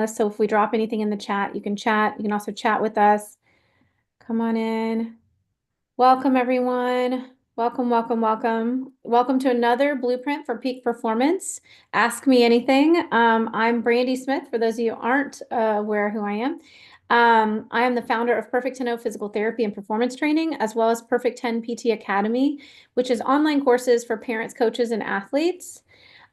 So if we drop anything in the chat, you can chat. You can also chat with us. Come on in. Welcome, everyone. Welcome, welcome, welcome. Welcome to another Blueprint for Peak Performance. Ask Me Anything. I'm Brandi Smith, for those of you who aren't aware who I am. I am the founder of Perfect 10 Physical Therapy and Performance Training, as well as Perfect 10 PT Academy, which is online courses for parents, coaches, and athletes.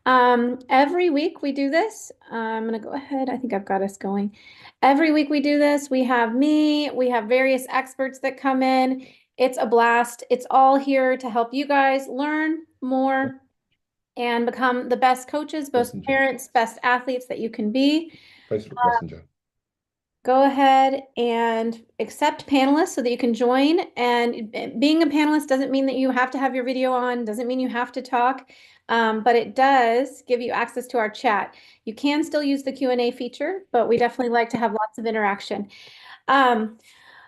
Every week we do this. I'm going to go ahead. I think I've got us going. Every week we do this. We have me, we have various experts that come in. It's a blast. It's all here to help you guys learn more and become the best coaches, best Messenger. parents, best athletes that you can be. Facebook Messenger. Go ahead and accept panelists so that you can join. And being a panelist doesn't mean that you have to have your video on, doesn't mean you have to talk, but it does give you access to our chat. You can still use the Q&A feature, but we definitely like to have lots of interaction.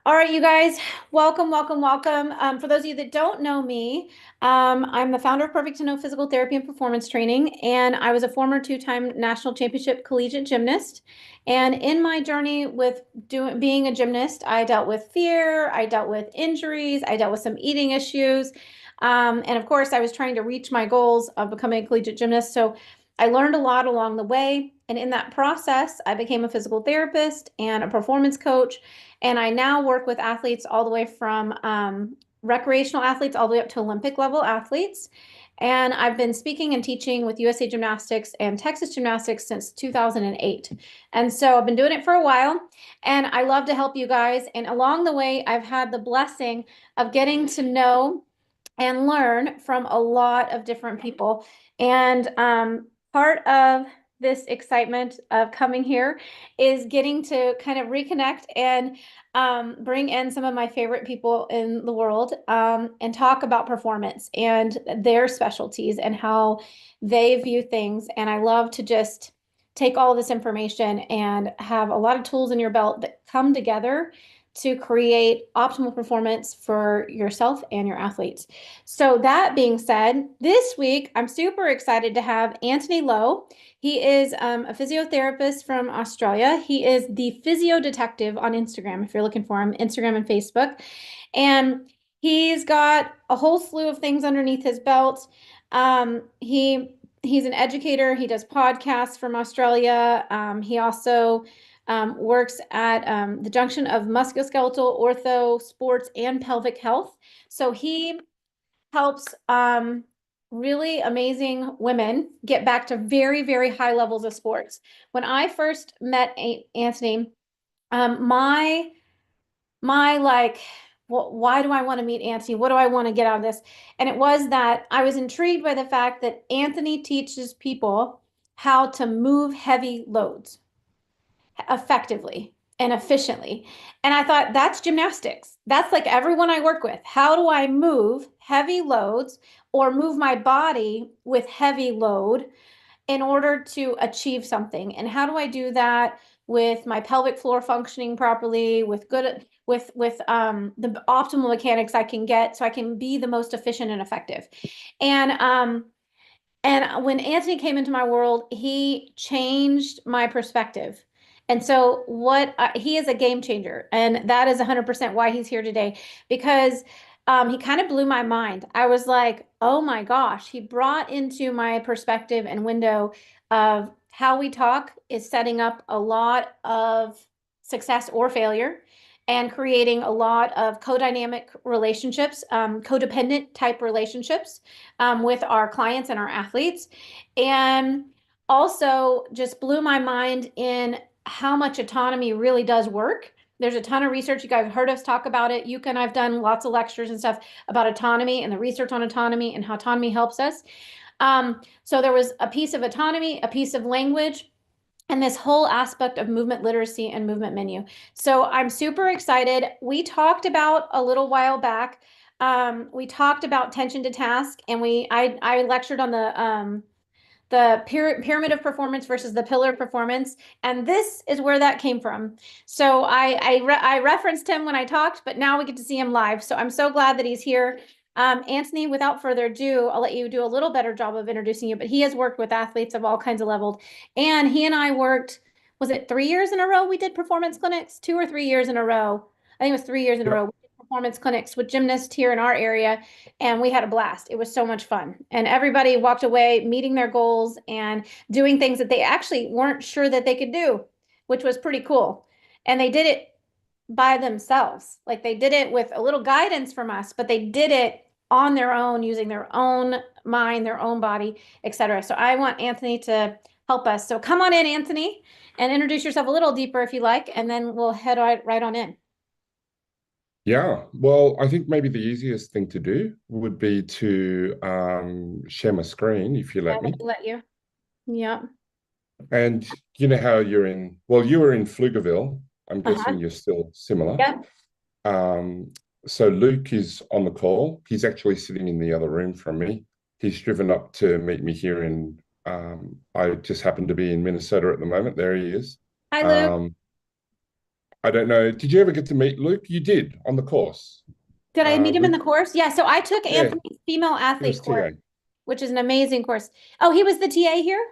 All right, you guys, welcome, welcome, welcome. For those of you that don't know me, I'm the founder of Perfect 10 Physical Therapy and Performance Training, and I was a former two-time national championship collegiate gymnast. And in my journey with being a gymnast, I dealt with fear, I dealt with injuries, I dealt with some eating issues. And of course, I was trying to reach my goals of becoming a collegiate gymnast. So I learned a lot along the way. And in that process, I became a physical therapist and a performance coach. And I now work with athletes all the way from recreational athletes all the way up to Olympic level athletes. And I've been speaking and teaching with USA Gymnastics and Texas Gymnastics since 2008. And so I've been doing it for a while, and I love to help you guys. And along the way, I've had the blessing of getting to know and learn from a lot of different people. And part of this excitement of coming here is getting to kind of reconnect and bring in some of my favorite people in the world and talk about performance and their specialties and how they view things. And I love to just take all this information and have a lot of tools in your belt that come together to create optimal performance for yourself and your athletes. So that being said, this week I'm super excited to have Antony Lo. He is a physiotherapist from Australia. He is the Physio Detective on Instagram, if you're looking for him, Instagram and Facebook. And he's got a whole slew of things underneath his belt. He's an educator. He does podcasts from Australia. He also works at the junction of musculoskeletal, ortho, sports, and pelvic health. So he helps really amazing women get back to very, very high levels of sports. When I first met Antony, my like, well, why do I want to meet Antony? What do I want to get out of this? And it was that I was intrigued by the fact that Antony teaches people how to move heavy loads effectively and efficiently. And I thought that's gymnastics. That's like everyone I work with. How do I move heavy loads or move my body with heavy load in order to achieve something? And how do I do that with my pelvic floor functioning properly, with good with the optimal mechanics I can get so I can be the most efficient and effective. And when Antony came into my world, he changed my perspective. And so he is a game changer, and that is 100% why he's here today, because he kind of blew my mind. I was like, oh my gosh, he brought into my perspective and window of how we talk is setting up a lot of success or failure and creating a lot of co-dynamic relationships, codependent type relationships with our clients and our athletes. And also just blew my mind in how much autonomy really does work. There's a ton of research. You guys have heard us talk about it. You can, I've done lots of lectures and stuff about autonomy and the research on autonomy and how autonomy helps us. So there was a piece of autonomy, a piece of language, and this whole aspect of movement literacy and movement menu. So I'm super excited. We talked about a little while back, we talked about tension to task, and I lectured on the pyramid of performance versus the pillar of performance, and this is where that came from. So I referenced him when I talked, but now we get to see him live. So I'm so glad that he's here. Antony, without further ado, I'll let you do a little better job of introducing you, but he has worked with athletes of all kinds of levels, and he and I worked was it 3 years in a row we did performance clinics? 2 or 3 years in a row. I think it was 3 years in a row. Yep. We did performance clinics with gymnasts here in our area, and we had a blast. It was so much fun. And everybody walked away meeting their goals and doing things that they actually weren't sure that they could do, which was pretty cool. And they did it by themselves. Like they did it with a little guidance from us, but they did it on their own, using their own mind, their own body, etc. So I want Antony to help us. So come on in, Antony, and introduce yourself a little deeper if you like, and then we'll head right on in. Yeah. Well, I think maybe the easiest thing to do would be to share my screen if you Yeah, let me. let you. Yeah. And you know how you're in, well, you were in Pflugerville. I'm Uh-huh. guessing you're still similar. Yeah. Um, so Luke is on the call. He's actually sitting in the other room from me. He's driven up to meet me here in, I just happen to be in Minnesota at the moment. There he is. Hi, Luke. Um, I don't know. Did you ever get to meet Luke? You did on the course. Did I meet him in Luke, the course? Yeah, so I took yeah, Antony's female he athlete was course, TA which is an amazing course. Oh, he was the TA here?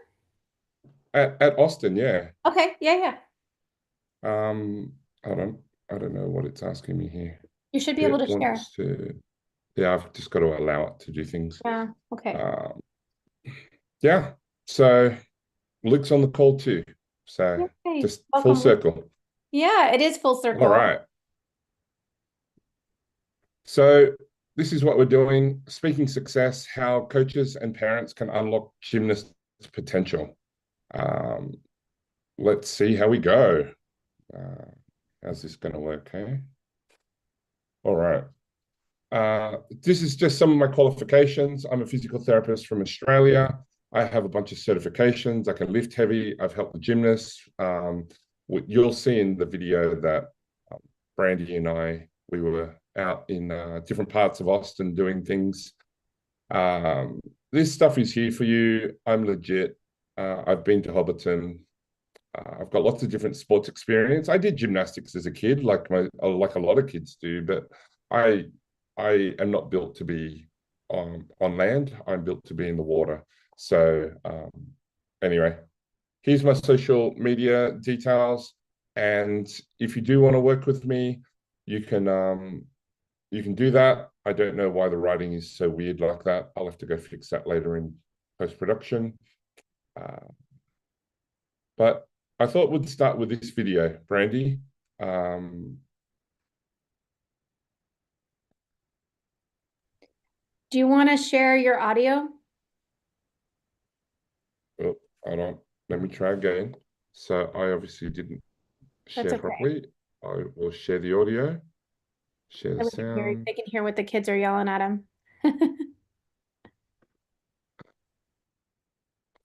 at Austin. Yeah. Okay, yeah, yeah. Um, I don't, I don't know what it's asking me here. You should be able It to share. wants to, yeah, I've just got to allow it to do things. Yeah, okay. Um, yeah. So Luke's on the call too. So Yay. just full Welcome, Luke. circle. Yeah, it is full All circle. right. So this is what we're doing. Speaking success, how coaches and parents can unlock gymnasts' potential. Um, let's see how we go. Uh, how's this going to work? Hey? All right. This is just some of my qualifications. I'm a physical therapist from Australia. I have a bunch of certifications. I can lift heavy. I've helped the gymnasts. What you'll see in the video that um, Brandi and I, we were out in different parts of Austin doing things. Um, this stuff is here for you. I'm legit. I've been to Hobbiton. I've got lots of different sports experience. I did gymnastics as a kid, like a lot of kids do, but I I am not built to be on land. I'm built to be in the water. So anyway, here's my social media details. And if you do want to work with me, you can do that. I don't know why the writing is so weird like that. I'll have to go fix that later in post-production. Uh, but I thought we'd start with this video, Brandi. Um, Do you want to share your audio? oh, I don't. Let me try again. So I obviously didn't That's share okay. properly. I will share the audio, share the And we can hear, sound. they can hear what the kids are yelling at him.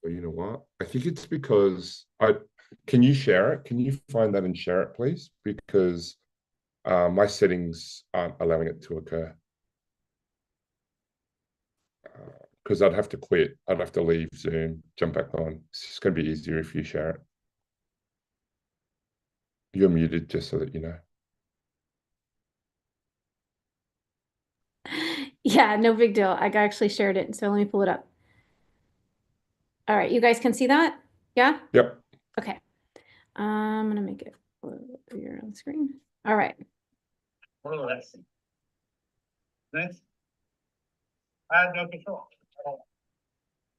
But you know what? I think it's because I can you share it? Can you find that and share it, please? Because my settings aren't allowing it to occur. Because I'd have to quit. I'd have to leave Zoom, jump back on. It's just going to be easier if you share it. You're muted, just so that you know. Yeah, no big deal. I actually shared it, so let me pull it up. All right, you guys can see that? Yeah? Yep. Okay. I'm gonna make it a little bit bigger on the screen. All right. Oh, that's nice. I have no control.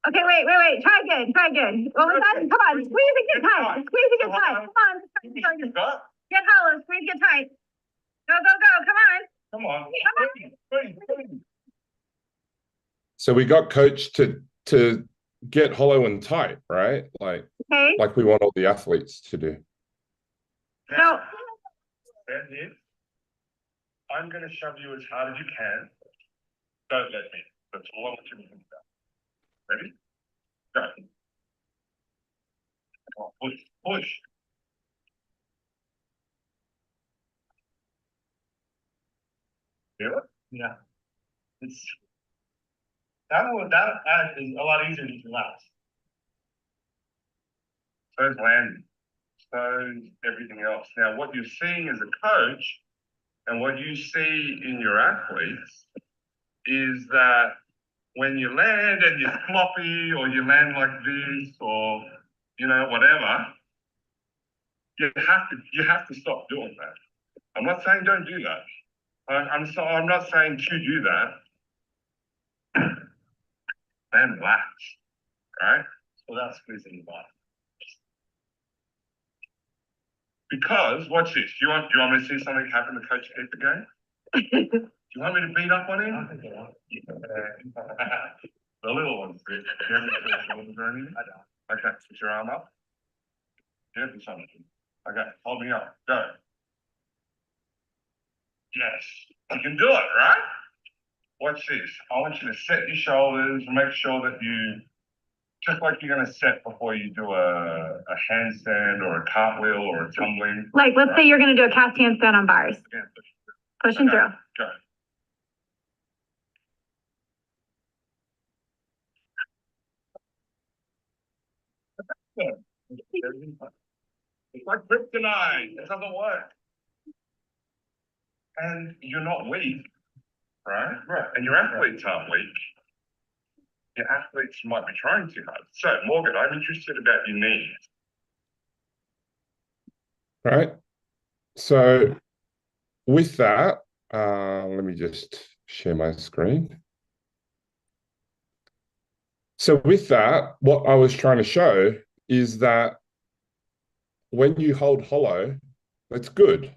Okay, wait. Try again. One more time. Come on, squeeze and get tight. Squeeze and get tight. Come on. Get hollow. Squeeze, get tight. Go. Come on. Come on. So we got coach to get hollow and tight, right? Okay. Like we want all the athletes to do. So. That's it. I'm going to shove you as hard as you can. Don't let me. That's all I want you to think about. Ready? Go. Come on, push. Feel it? Yeah. It's that is a lot easier to relax. So's landing. So's everything else. Now, what you're seeing as a coach and what you see in your athletes is that when you land and you're floppy or you land like this or, whatever, you have to stop doing that. I'm not saying don't do that. I'm not saying to do that. Then relax, right? So that's squeezing the bottom. Because watch this. Do you want me to see something happen to Coach Keith again? Do you want me to beat up on him? The little ones. Do you have any shoulders or anything? I don't. Okay, put your arm up. Yeah, do something. Okay, hold me up. Go. Yes, you can do it, right? Watch this. I want you to set your shoulders, make sure that you, just like you're going to set before you do a handstand or a cartwheel or a tumbling. Like, let's say you're going to do a cast handstand on bars. Yeah, Pushing through. Go. It's like kryptonite. It doesn't work. And you're not weak, right? Right. And your athletes aren't weak. Your athletes might be trying too hard. So, Morgan, I'm interested about your knees. Right. So with that, let me just share my screen. So with that, what I was trying to show is that when you hold hollow, that's good.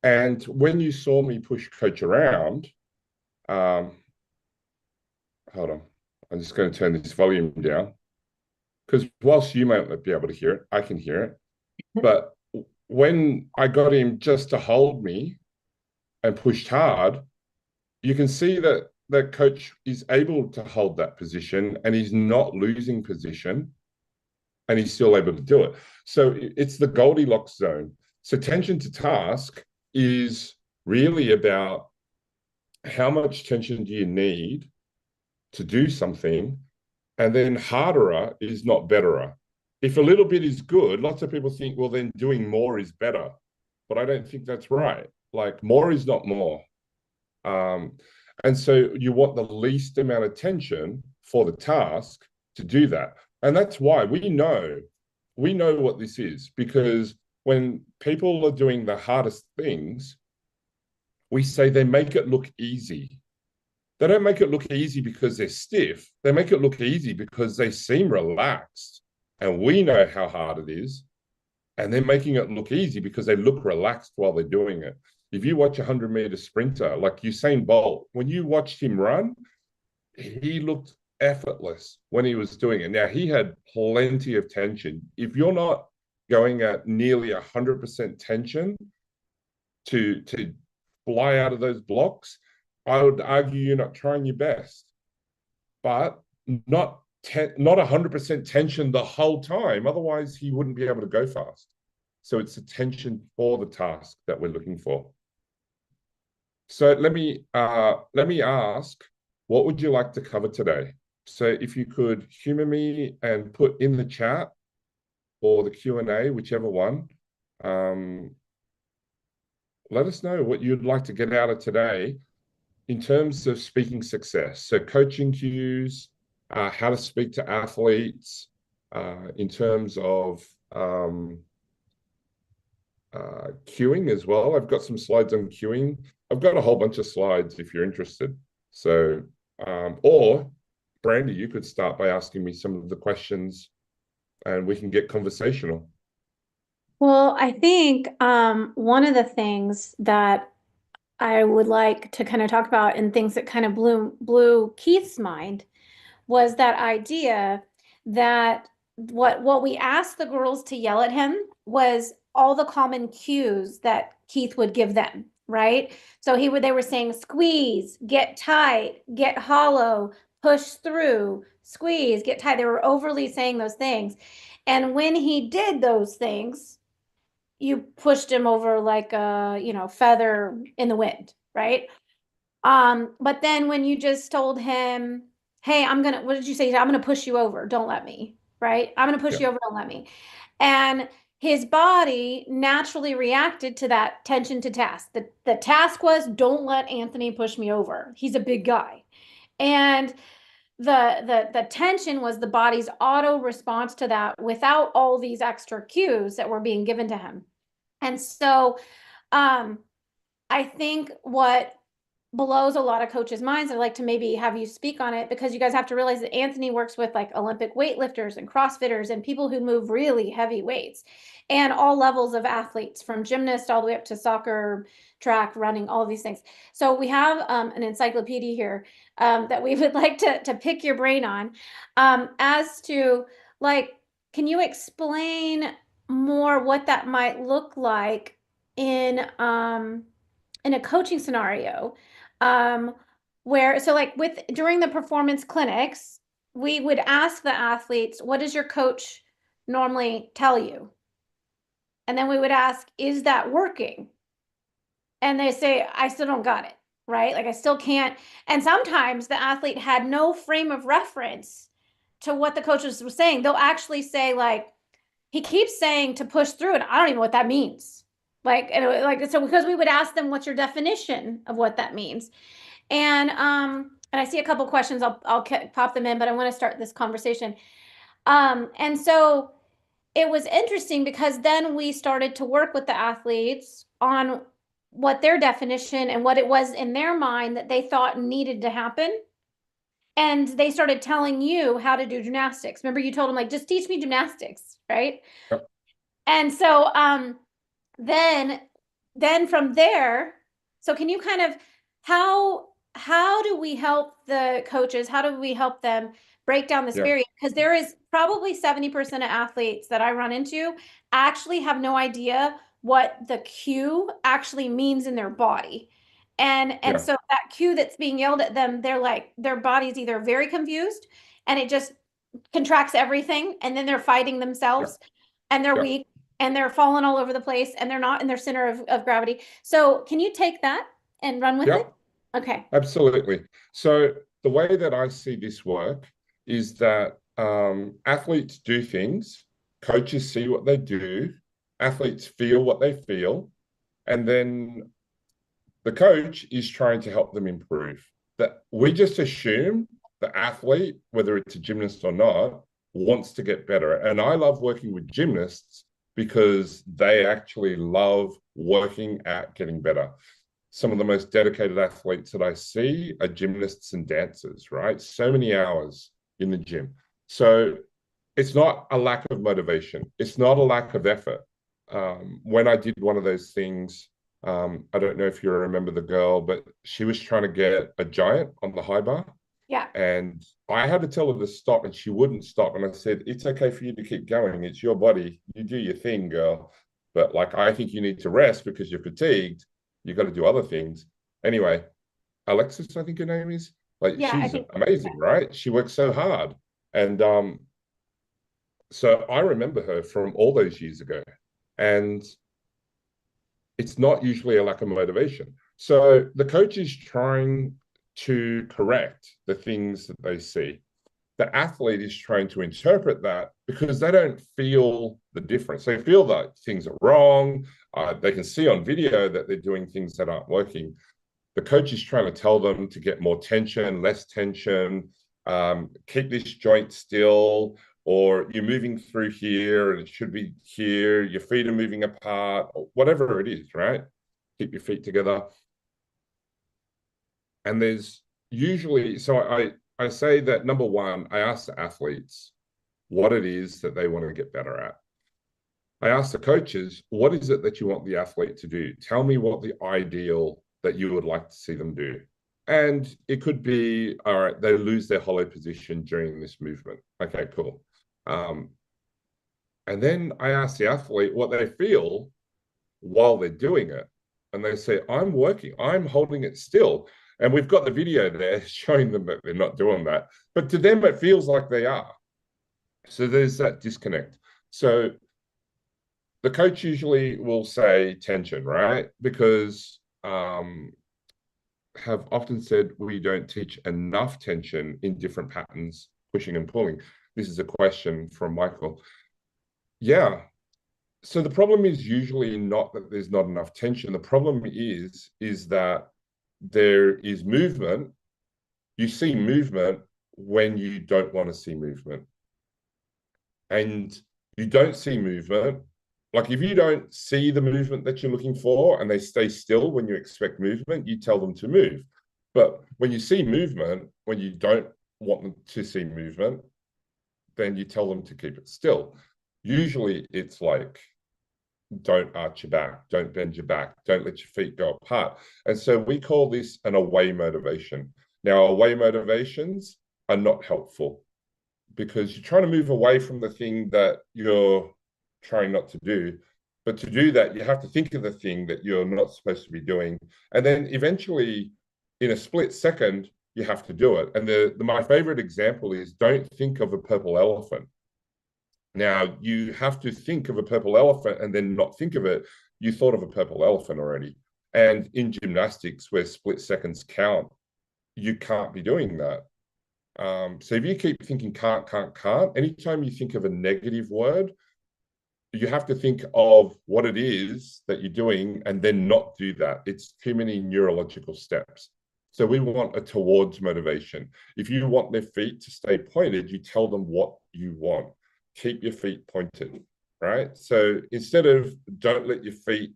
And when you saw me push Coach around, hold on, I'm just going to turn this volume down, because whilst you might not be able to hear it, I can hear it. But when I got him just to hold me and pushed hard, you can see that Coach is able to hold that position and he's not losing position and he's still able to do it. So it's the Goldilocks zone. So tension to task is really about how much tension do you need to do something, and then harder is not betterer. If a little bit is good, lots of people think, well, then doing more is better. But I don't think that's right. Like, more is not more. And so you want the least amount of tension for the task to do that. And that's why we know what this is, because when people are doing the hardest things, we say they make it look easy. They don't make it look easy because they're stiff. They make it look easy because they seem relaxed. And we know how hard it is. And they're making it look easy because they look relaxed while they're doing it. If you watch a 100-meter sprinter like Usain Bolt, when you watched him run, he looked effortless when he was doing it. Now, he had plenty of tension. If you're not going at nearly 100% tension to fly out of those blocks, I would argue you're not trying your best. But not 100% tension the whole time. Otherwise, he wouldn't be able to go fast. So it's the tension for the task that we're looking for. So let me ask, what would you like to cover today? So if you could humor me and put in the chat or the Q&A, whichever one, let us know what you'd like to get out of today in terms of speaking success. So coaching cues, how to speak to athletes, in terms of cueing as well. I've got some slides on cueing. I've got a whole bunch of slides if you're interested. So, or Brandi, you could start by asking me some of the questions and we can get conversational. Well, I think one of the things that I would like to kind of talk about and things that kind of blew Keith's mind was that idea that what we asked the girls to yell at him was all the common cues that Keith would give them, right? So they were saying squeeze, get tight, get hollow, push through, squeeze, get tight. They were overly saying those things. And when he did those things, you pushed him over like a, feather in the wind, right? But then when you just told him, hey, what did you say? I'm gonna push you over, don't let me, right? I'm gonna push you over, don't let me. And his body naturally reacted to that tension to task. The task was, don't let Antony push me over. He's a big guy. And the tension was the body's auto response to that without all these extra cues that were being given to him. And so I think what blows a lot of coaches' minds, I'd like to maybe have you speak on it, because you guys have to realize that Antony works with like Olympic weightlifters and CrossFitters and people who move really heavy weights and all levels of athletes, from gymnast all the way up to soccer, track, running, all of these things. So we have an encyclopedia here that we would like to pick your brain on as to, like, can you explain more what that might look like in a coaching scenario, where, so like during the performance clinics, we would ask the athletes, what does your coach normally tell you? And then we would ask, is that working? And they say, I still don't got it, right? Like I still can't. And sometimes the athlete had no frame of reference to what the coaches were saying. They'll actually say, like, he keeps saying to push through, and I don't even know what that means. So because we would ask them, what's your definition of what that means? And I see a couple questions. I'll pop them in, but I want to start this conversation. And so it was interesting because then we started to work with the athletes on what their definition and what it was in their mind that they thought needed to happen. And they started telling you how to do gymnastics. Remember, you told them, like, just teach me gymnastics, right? Yep. And so then from there, so can you kind of, how do we help the coaches? How do we help them break down this barrier? Because there is probably 70% of athletes that I run into actually have no idea what the cue actually means in their body. And so that cue that's being yelled at them, they're like, their body's either very confused and it just contracts everything, and then they're fighting themselves and they're weak and they're falling all over the place and they're not in their center of gravity. So can you take that and run with it? Okay. Absolutely. So the way that I see this work is that athletes do things, coaches see what they do, athletes feel what they feel, and then the coach is trying to help them improve. That we just assume the athlete, whether it's a gymnast or not, wants to get better. And I love working with gymnasts because they actually love working at getting better. Some of the most dedicated athletes that I see are gymnasts and dancers, right? So many hours in the gym. So it's not a lack of motivation. It's not a lack of effort. When I did one of those things, I don't know if you remember the girl, but she was trying to get a giant on the high bar. Yeah. And I had to tell her to stop, and she wouldn't stop. And I said, it's okay for you to keep going. It's your body. You do your thing, girl. But like, I think you need to rest because you're fatigued. You got to do other things. Anyway, Alexis, I think her name is. Like, she's amazing, right? She works so hard. And so I remember her from all those years ago. And it's not usually a lack of motivation. So the coach is trying to correct the things that they see. The athlete is trying to interpret that because they don't feel the difference. They feel that things are wrong. They can see on video that they're doing things that aren't working. The coach is trying to tell them to get more tension, less tension, keep this joint still, or you're moving through here and it should be here, your feet are moving apart, or whatever it is, right? Keep your feet together. And there's usually, so I say that, number one, I ask the athletes what it is that they want to get better at. I ask the coaches, what is it that you want the athlete to do? Tell me what the ideal that you would like to see them do. And it could be, all right, they lose their hollow position during this movement. Okay, cool. And then I ask the athlete what they feel while they're doing it. And they say, I'm working, I'm holding it still. And we've got the video there showing them that they're not doing that. But to them, it feels like they are. So there's that disconnect. So the coach usually will say tension, right? Because have often said we don't teach enough tension in different patterns, pushing and pulling. This is a question from Michael. Yeah. So the problem is usually not that there's not enough tension. The problem is that there is movement. You see movement when you don't want to see movement. And you don't see movement. Like if you don't see the movement that you're looking for and they stay still when you expect movement, you tell them to move. But when you see movement, when you don't want them to see movement, then you tell them to keep it still. Usually it's like, don't arch your back, don't bend your back, don't let your feet go apart. And so we call this an away motivation. Now, away motivations are not helpful because you're trying to move away from the thing that you're trying not to do. But to do that, you have to think of the thing that you're not supposed to be doing. And then eventually, in a split second, you have to do it. And my favorite example is don't think of a purple elephant. Now, you have to think of a purple elephant and then not think of it. You thought of a purple elephant already. And in gymnastics, where split seconds count, you can't be doing that. So if you keep thinking can't, anytime you think of a negative word, you have to think of what it is that you're doing and then not do that. It's too many neurological steps. So we want a towards motivation. If you want their feet to stay pointed, you tell them what you want. Keep your feet pointed, right? So instead of don't let your feet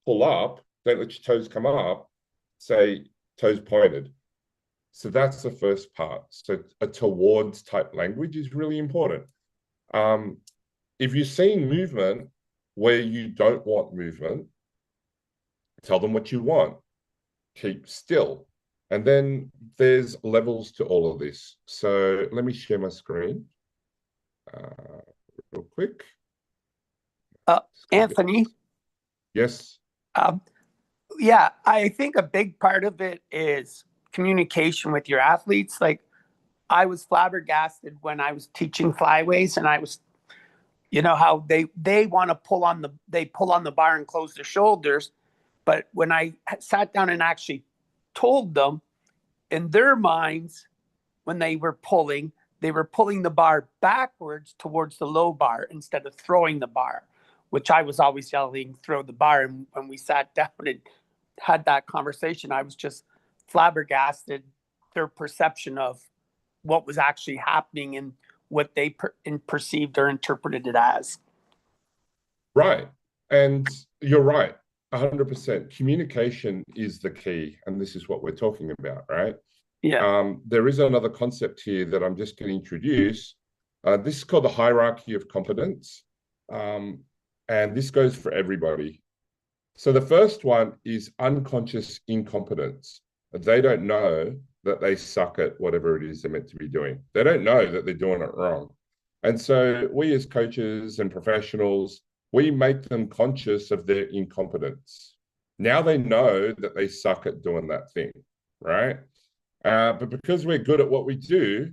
pull up, don't let your toes come up, say toes pointed. So that's the first part. So a towards type language is really important. If you're seeing movement where you don't want movement, tell them what you want. Keep still. And then there's levels to all of this. So let me share my screen real quick. Anthony? Yes? Yeah, I think a big part of it is communication with your athletes. Like I was flabbergasted when I was teaching flyways and I was, you know, how they want to pull on the bar and close their shoulders. But when I sat down and actually told them in their minds, when they were pulling the bar backwards towards the low bar instead of throwing the bar, which I was always yelling, throw the bar. And when we sat down and had that conversation, I was just flabbergasted their perception of what was actually happening and what they perceived or interpreted it as. Right. And you're right, 100%. Communication is the key. And this is what we're talking about, right? Yeah. There is another concept here that I'm just going to introduce. This is called the hierarchy of competence. And this goes for everybody. So the first one is unconscious incompetence. They don't know that they suck at whatever it is they're meant to be doing. They don't know that they're doing it wrong. And so we as coaches and professionals, we make them conscious of their incompetence. Now they know that they suck at doing that thing, right? But because we're good at what we do,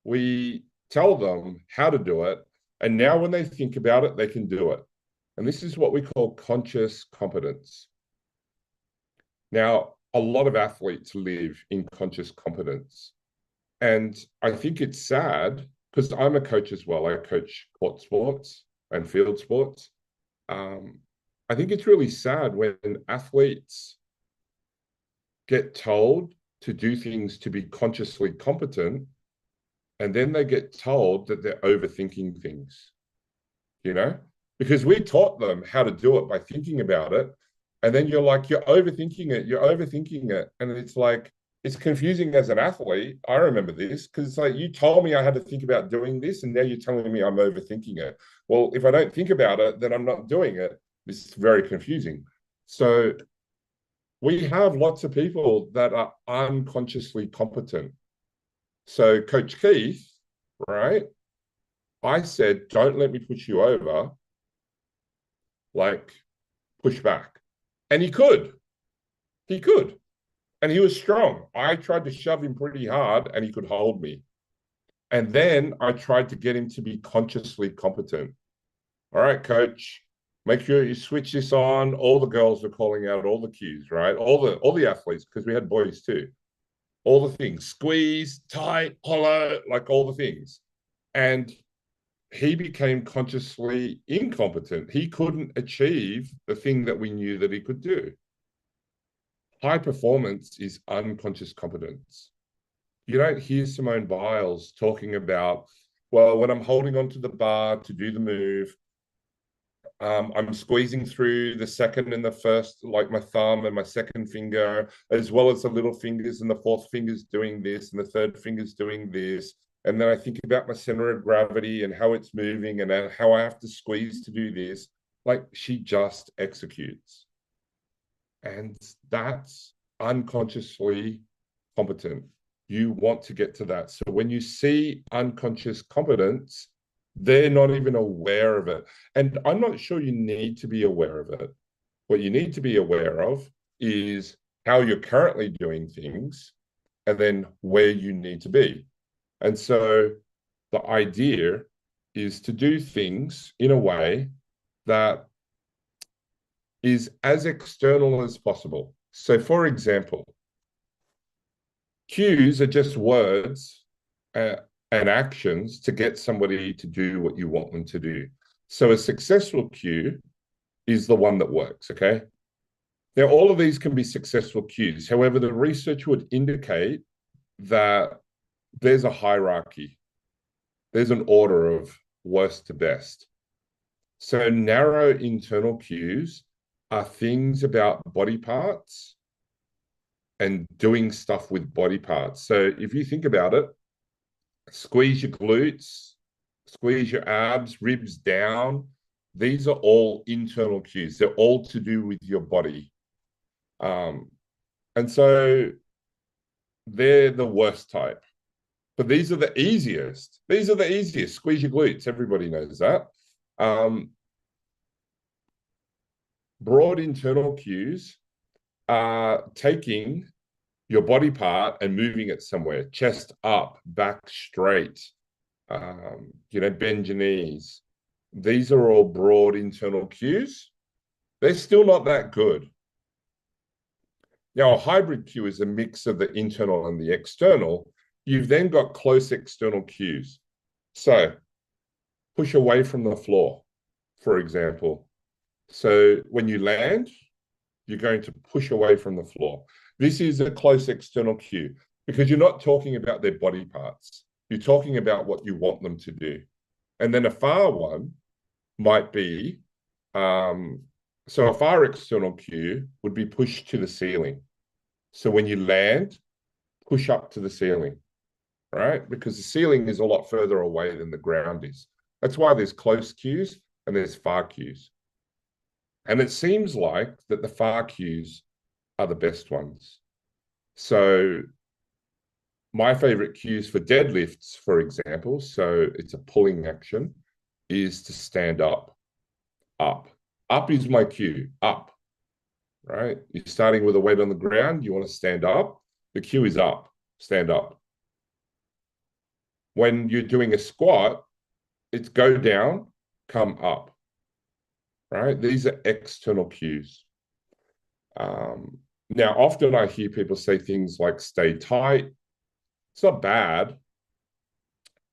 we tell them how to do it. And now when they think about it, they can do it. And this is what we call conscious competence. Now, a lot of athletes live in conscious competence. And I think it's sad because I'm a coach as well. I coach court sports and field sports. I think it's really sad when athletes get told to do things to be consciously competent, and then they get told that they're overthinking things, you know? Because we taught them how to do it by thinking about it. And then you're like, you're overthinking it. And it's like, it's confusing as an athlete. I remember this because it's like, you told me I had to think about doing this, and now you're telling me I'm overthinking it. Well, if I don't think about it, then I'm not doing it. This is very confusing. So we have lots of people that are unconsciously competent. So Coach Keith, right? I said, don't let me push you over. Like, push back. And he could. He could. And he was strong. I tried to shove him pretty hard and he could hold me. And then I tried to get him to be consciously competent. All right, coach, make sure you switch this on. All the girls were calling out all the cues, right? All the athletes, because we had boys too. All the things, squeeze, tight, hollow, like all the things. And he became consciously incompetent. He couldn't achieve the thing that we knew that he could do. High performance is unconscious competence. you don't hear Simone Biles talking about, well, when I'm holding onto the bar to do the move, I'm squeezing through the second and the first, like my thumb and my second finger, as well as the little fingers, and the fourth finger's doing this, and the third finger's doing this. And then I think about my center of gravity and how it's moving and how I have to squeeze to do this. Like, she just executes. And that's unconsciously competent. You want to get to that. So when you see unconscious competence, they're not even aware of it. And I'm not sure you need to be aware of it. What you need to be aware of is how you're currently doing things and then where you need to be. And so the idea is to do things in a way that is as external as possible. So, for example, cues are just words and actions to get somebody to do what you want them to do. So a successful cue is the one that works, okay? Now, all of these can be successful cues. However, the research would indicate that there's a hierarchy. There's an order of worst to best. So narrow internal cues are things about body parts and doing stuff with body parts. So if you think about it, squeeze your glutes, squeeze your abs, ribs down. These are all internal cues. They're all to do with your body. And so they're the worst type. But these are the easiest. These are the easiest. Squeeze your glutes. Everybody knows that. Broad internal cues are taking your body part and moving it somewhere. Chest up, back straight. Bend your knees. These are all broad internal cues. They're still not that good. Now, a hybrid cue is a mix of the internal and the external. You've then got close external cues. So push away from the floor, for example. So when you land, you're going to push away from the floor. This is a close external cue because you're not talking about their body parts. You're talking about what you want them to do. And then a far one might be, so a far external cue would be push to the ceiling. So when you land, push up to the ceiling, right? Because the ceiling is a lot further away than the ground is. That's why there's close cues and there's far cues. And it seems like that the far cues are the best ones. So my favorite cues for deadlifts, for example, so it's a pulling action, is to stand up. Up. Up is my cue. Up. Right? You're starting with a weight on the ground. You want to stand up. The cue is up. Stand up. When you're doing a squat, it's go down, come up. Right? These are external cues. Now, often I hear people say things like stay tight. It's not bad,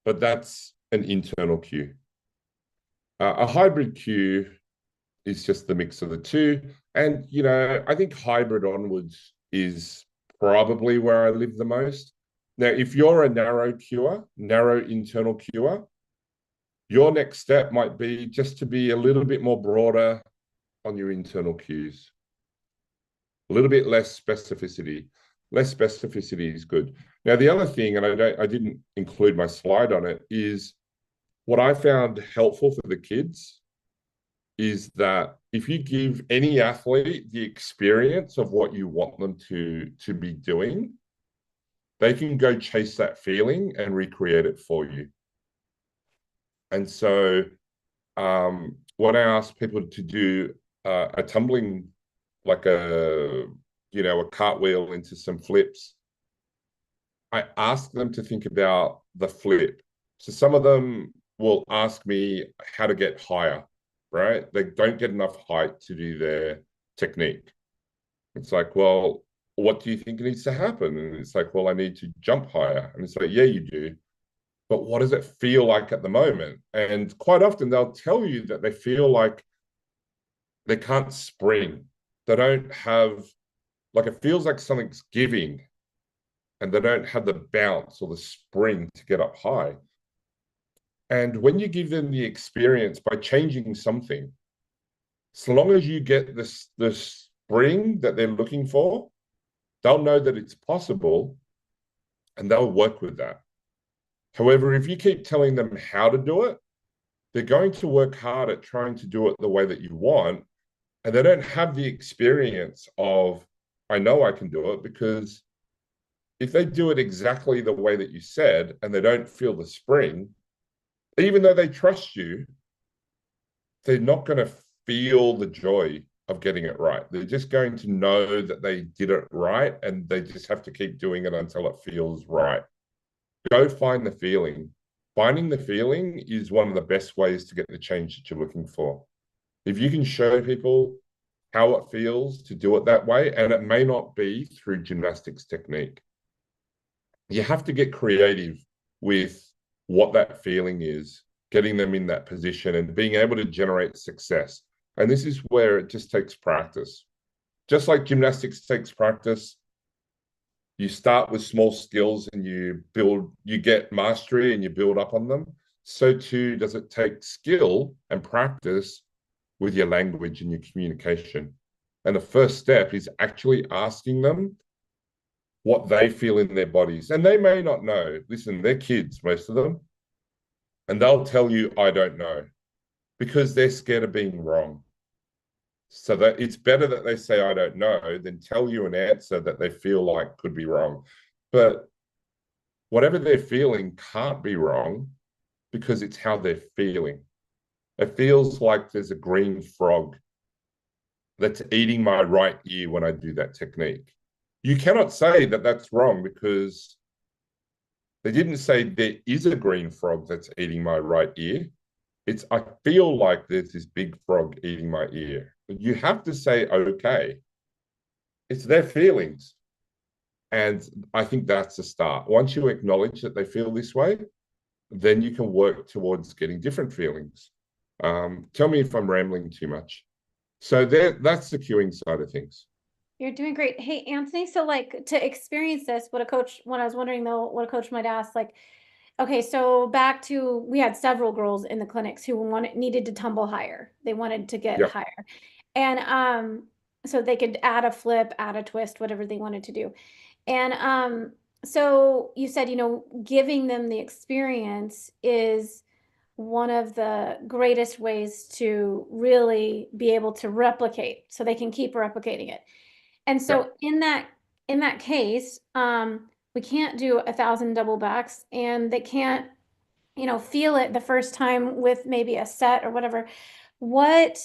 but that's an internal cue. A hybrid cue is just the mix of the two. And, I think hybrid onwards is probably where I live the most. Now, if you're a narrow cuer, narrow internal cuer, your next step might be just to be a little bit more broader on your internal cues. A little bit less specificity. Less specificity is good. Now, the other thing, and I didn't include my slide on it, is what I found helpful for the kids is that if you give any athlete the experience of what you want them to be doing, they can go chase that feeling and recreate it for you. And so when I ask people to do a tumbling, like a cartwheel into some flips, I ask them to think about the flip. So some of them will ask me how to get higher, right? They don't get enough height to do their technique. It's like, well, what do you think needs to happen? And it's like, well, I need to jump higher. And it's like, yeah, you do. But what does it feel like at the moment? And quite often they'll tell you that they feel like they can't spring. They don't have, like, it feels like something's giving. and they don't have the bounce or the spring to get up high. And when you give them the experience by changing something, so long as you get the spring that they're looking for, they'll know that it's possible and they'll work with that. However, if you keep telling them how to do it, they're going to work hard at trying to do it the way that you want, and they don't have the experience of, I know I can do it, because if they do it exactly the way that you said and they don't feel the spring, even though they trust you, they're not going to feel the joy of getting it right. They're just going to know that they did it right, and they just have to keep doing it until it feels right. Go find the feeling. Finding the feeling is one of the best ways to get the change that you're looking for. If you can show people how it feels to do it that way, and it may not be through gymnastics technique, you have to get creative with what that feeling is, getting them in that position and being able to generate success. And this is where it just takes practice. Just like gymnastics takes practice, you start with small skills and you get mastery and you build up on them. So too does it take skill and practice with your language and your communication. And the first step is actually asking them what they feel in their bodies. And they may not know. Listen, they're kids, most of them. And they'll tell you, I don't know, because they're scared of being wrong. So that it's better that they say, I don't know, than tell you an answer that they feel like could be wrong. But whatever they're feeling can't be wrong, because it's how they're feeling. It feels like there's a green frog that's eating my right ear when I do that technique. You cannot say that that's wrong, because they didn't say there is a green frog that's eating my right ear. It's, I feel like there's this big frog eating my ear. You have to say, okay, it's their feelings. And I think that's the start. Once you acknowledge that they feel this way, then you can work towards getting different feelings. Tell me if I'm rambling too much. So that's the cueing side of things. You're doing great. Hey, Anthony, so like to experience this, what I was wondering though, what a coach might ask, like, okay, so back to, we had several girls in the clinics who needed to tumble higher. They wanted to get Yep. higher. And so they could add a flip, add a twist, whatever they wanted to do. And so you said, giving them the experience is one of the greatest ways to really be able to replicate, so they can keep replicating it. And so in that case, we can't do 1,000 double backs, and they can't, feel it the first time with maybe a set or whatever. What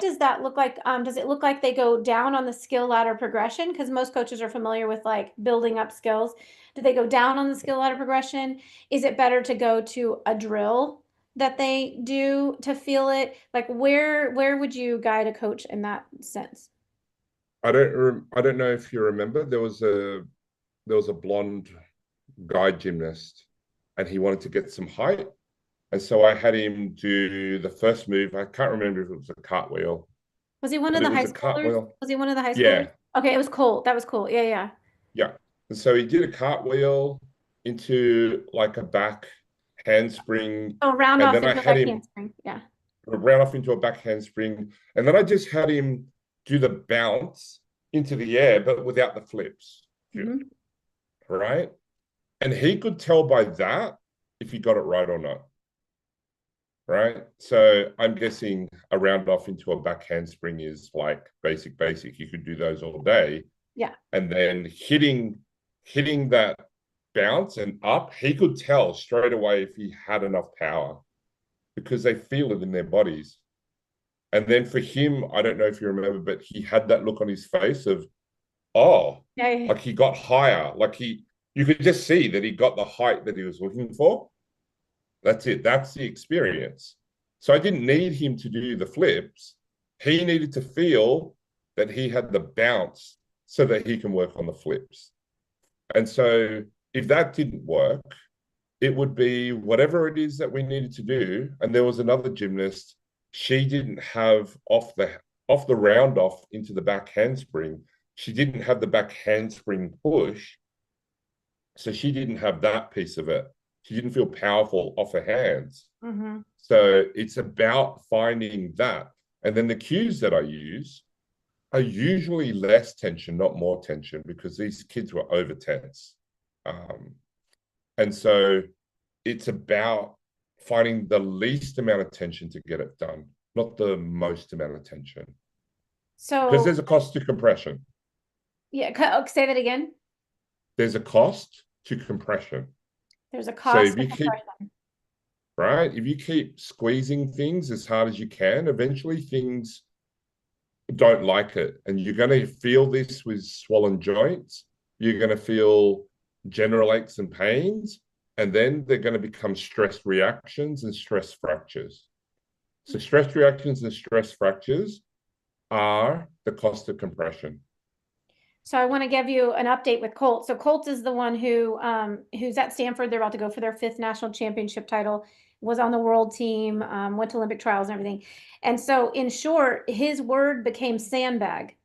does that look like? Does it look like they go down on the skill ladder progression? Because most coaches are familiar with like building up skills. Do they go down on the skill ladder progression? Is it better to go to a drill that they do to feel it? Like where would you guide a coach in that sense? I don't know if you remember, there was a blonde guy gymnast, and he wanted to get some height. And so I had him do the first move. I can't remember if it was a cartwheel. Was he one of the high schoolers? Was he one of the high schoolers? Yeah. Okay, it was Colt. That was cool. Yeah, yeah. Yeah. And so he did a cartwheel into like a back handspring. Oh, round and off then I into a had back him handspring. Yeah. round off into a back handspring. And then I just had him do the bounce into the air, but without the flips. Mhm. Right? And he could tell by that if he got it right or not. Right? So I'm guessing a round off into a back handspring is like basic. You could do those all day. Yeah. And then hitting that bounce and up, he could tell straight away if he had enough power, because they feel it in their bodies. And then for him, I don't know if you remember, but he had that look on his face of, oh, Yeah. like he got higher. Like you could just see that he got the height that he was looking for. That's it. That's the experience. So I didn't need him to do the flips. He needed to feel that he had the bounce so that he can work on the flips. And so if that didn't work, it would be whatever it is that we needed to do. And there was another gymnast, she didn't have off the round off into the back handspring. She didn't have the back handspring push. So she didn't have that piece of it. She didn't feel powerful off her hands. Mm-hmm. So it's about finding that. And then the cues that I use are usually less tension, not more tension, because these kids were over tense. And so it's about finding the least amount of tension to get it done, not the most amount of tension. Because So there's a cost to compression. say that again. There's a cost to compression. There's a So cost if to you keep, compression. right, if you keep squeezing things as hard as you can, eventually things don't like it. And you're going to feel this with swollen joints. You're going to feel general aches and pains. And then they're going to become stress reactions and stress fractures. So stress reactions and stress fractures are the cost of compression. So I want to give you an update with Colt. So Colt is the one who's at Stanford. They're about to go for their 5th national championship title, was on the world team, went to Olympic trials and everything. And so in short, his word became sandbag,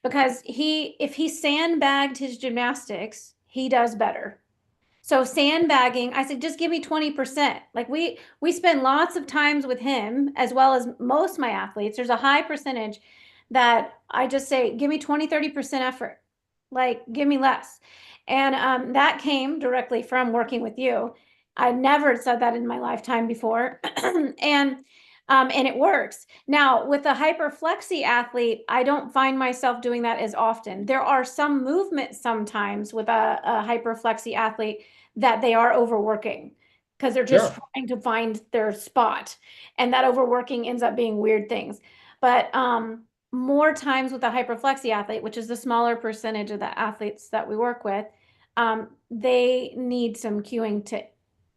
because if he sandbagged his gymnastics, he does better. So sandbagging, I said, just give me 20%. Like we spend lots of times with him, as well as most of my athletes. There's a high percentage that I just say, give me 20, 30% effort. Like, give me less. And that came directly from working with you. I never said that in my lifetime before. And it works. Now, with a hyperflexy athlete, I don't find myself doing that as often. There are some movements sometimes with a hyperflexy athlete that they are overworking because they're just trying to find their spot. And that overworking ends up being weird things. But more times with a hyperflexy athlete, which is the smaller percentage of the athletes that we work with, they need some cueing to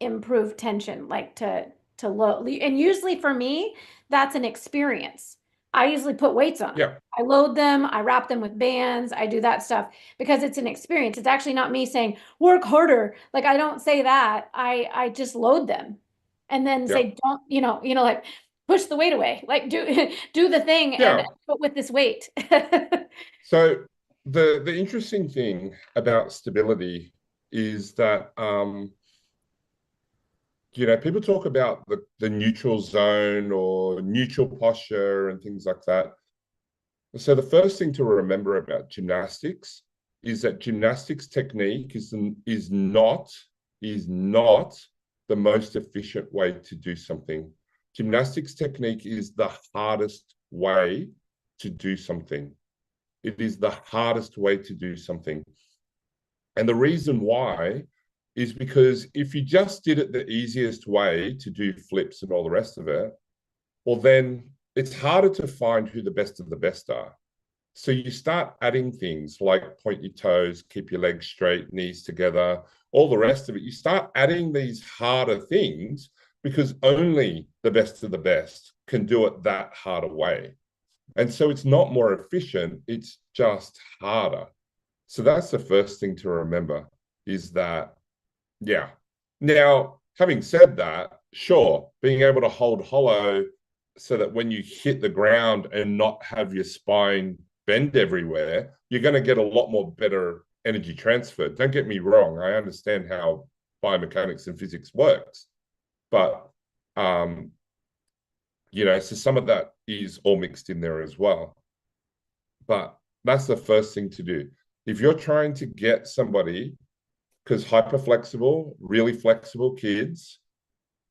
improve tension, like to load. And usually for me, that's an experience. I usually put weights on them. I load them, I wrap them with bands, I do that stuff because it's an experience. It's actually not me saying work harder. Like I don't say that. I just load them and then say don't, like push the weight away. Like do the thing and put with this weight. So the interesting thing about stability is that people talk about the neutral zone or neutral posture and things like that. So the first thing to remember about gymnastics is that gymnastics technique is not the most efficient way to do something. Gymnastics technique is the hardest way to do something. It is the hardest way to do something. And the reason why is because if you just did it the easiest way to do flips and all the rest of it, well, then it's harder to find who the best of the best are. So you start adding things like point your toes, keep your legs straight, knees together, all the rest of it. You start adding these harder things because only the best of the best can do it that harder way. And so it's not more efficient, it's just harder. So that's the first thing to remember is that, Now, having said that, sure, being able to hold hollow so that when you hit the ground and not have your spine bend everywhere, you're going to get a lot more better energy transfer. Don't get me wrong. I understand how biomechanics and physics works, but, so some of that is all mixed in there as well. But that's the first thing to do. If you're trying to get somebody, because hyperflexible, really flexible kids,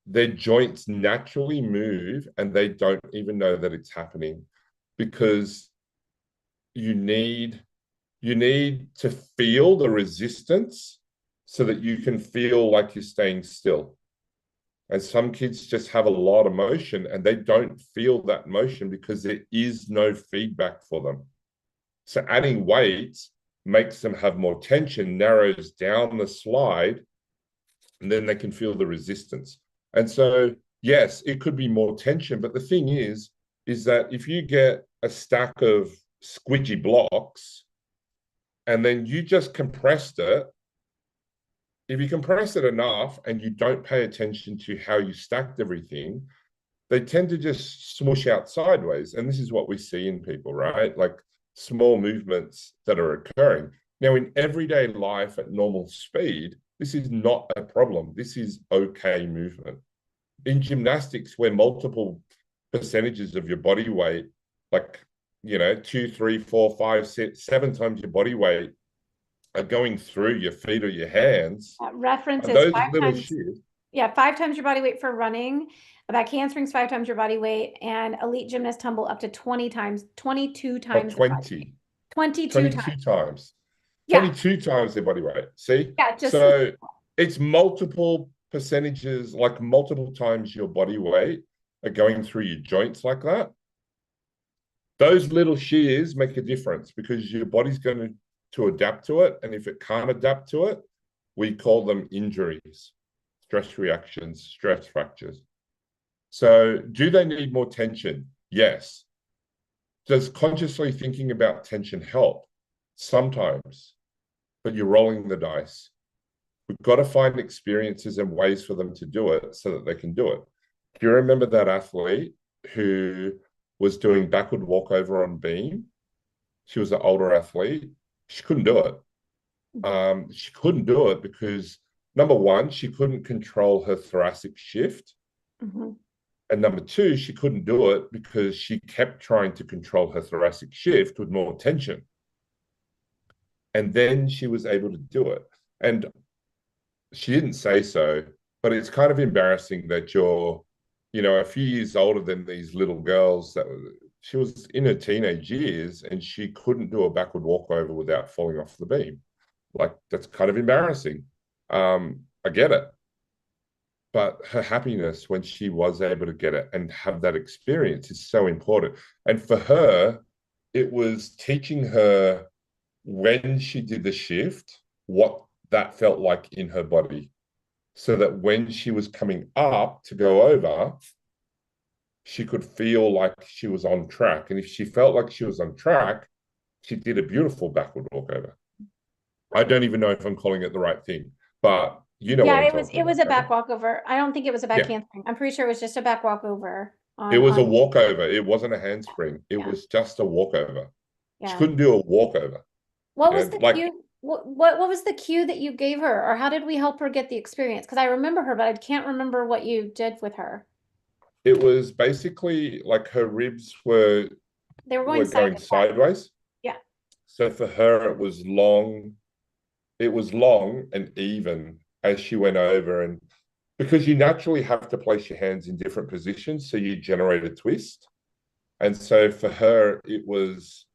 their joints naturally move and they don't even know that it's happening because you need to feel the resistance so that you can feel like you're staying still. And some kids just have a lot of motion and they don't feel that motion because there is no feedback for them. So adding weights makes them have more tension, narrows down the slide, and then they can feel the resistance. And so, yes, it could be more tension, but the thing is that if you get a stack of squidgy blocks and then you just compressed it, if you compress it enough and you don't pay attention to how you stacked everything, they tend to just smoosh out sideways. And this is what we see in people, right? Like small movements that are occurring. Now, in everyday life at normal speed, this is not a problem. This is okay movement. In gymnastics, where multiple percentages of your body weight, like, 2, 3, 4, 5, 6, 7 times your body weight are going through your feet or your hands, Reference is those 5 little times. shifts. Yeah, 5 times your body weight for running. Back handsprings 5 times your body weight, and elite gymnast tumble up to 20 times, 22 times. 20. 22 22 times. times. Yeah. 22 times their body weight. See? Yeah, just so it's multiple percentages, like multiple times your body weight are going through your joints like that. Those little shears make a difference because your body's going to adapt to it. And if it can't adapt to it, we call them injuries, stress reactions, stress fractures. So do they need more tension? Yes. Does consciously thinking about tension help? Sometimes, but you're rolling the dice. We've got to find experiences and ways for them to do it so that they can do it. Do you remember that athlete who was doing backward walkover on beam? She was an older athlete. She couldn't do it. She couldn't do it because, number one, she couldn't control her thoracic shift. Mm-hmm. And number two, she couldn't do it because she kept trying to control her thoracic shift with more tension. And then she was able to do it. And she didn't say so, but it's kind of embarrassing that you're, a few years older than these little girls. That she was in her teenage years and she couldn't do a backward walkover without falling off the beam. Like, that's kind of embarrassing. I get it. But her happiness when she was able to get it and have that experience is so important. And for her, it was teaching her when she did the shift, what that felt like in her body. So that when she was coming up to go over, she could feel like she was on track. And if she felt like she was on track, she did a beautiful backward walkover. I don't even know if I'm calling it the right thing, but what I'm it talking was a about, back walkover. I don't think it was a back Yeah. handspring. I'm pretty sure it was just a back walkover. It was a walkover. It wasn't a handspring. It was just a walkover. She Yeah. couldn't do a walkover. What was the cue? What was the cue that you gave her, or how did we help her get the experience? Because I remember her, but I can't remember what you did with her. It was basically like her ribs were going sideways. Yeah. So for her, it was long. It was long and even as she went over, and because you naturally have to place your hands in different positions, so you generate a twist. And so for her, it was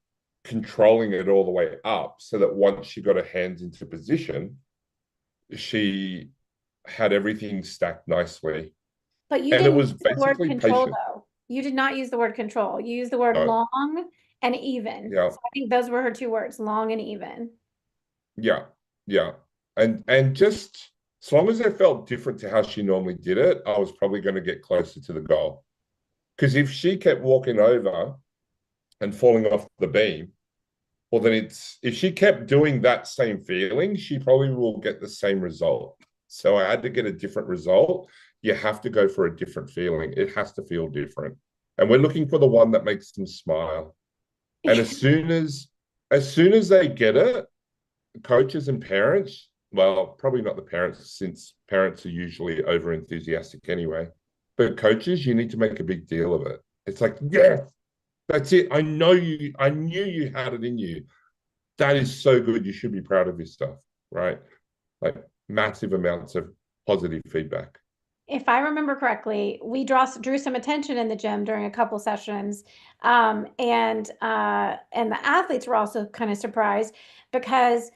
controlling it all the way up so that once she got her hands into position, she had everything stacked nicely. But you didn't use the word control, though. You did not use the word control. You used the word long and even. Yeah. So I think those were her 2 words, long and even. Yeah. Yeah. And just as long as it felt different to how she normally did it, I was probably going to get closer to the goal. Because if she kept walking over and falling off the beam, well, then if she kept doing that same feeling, she probably will get the same result. So I had to get a different result. You have to go for a different feeling. It has to feel different. And we're looking for the one that makes them smile. And as soon as they get it, coaches and parents, well, probably not the parents, since parents are usually over enthusiastic anyway, but coaches, you need to make a big deal of it. It's like, yes, that's it. I knew you had it in you. That is so good. You should be proud of your stuff, right? Like massive amounts of positive feedback. If I remember correctly, we drew some attention in the gym during a couple sessions, and the athletes were also kind of surprised because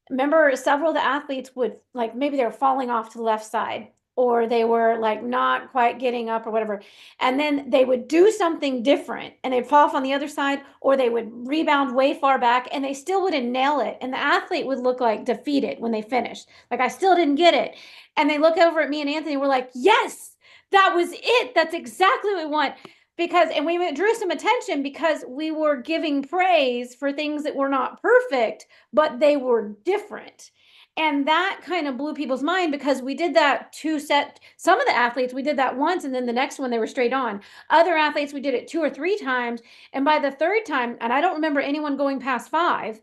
remember several of the athletes would, like, maybe they were falling off to the left side, or they were like not quite getting up or whatever. And then they would do something different and they'd fall off on the other side, or they would rebound way far back and they still wouldn't nail it. And the athlete would look like defeated when they finished. Like, I still didn't get it. And they look over at me and Antony, we're like, yes, that was it. That's exactly what we want. And we drew some attention because we were giving praise for things that were not perfect, but they were different. And that kind of blew people's mind because we did that some of the athletes, we did that once, and then the next one they were straight on. Other athletes, we did it 2 or 3 times. And by the 3rd time, and I don't remember anyone going past 5,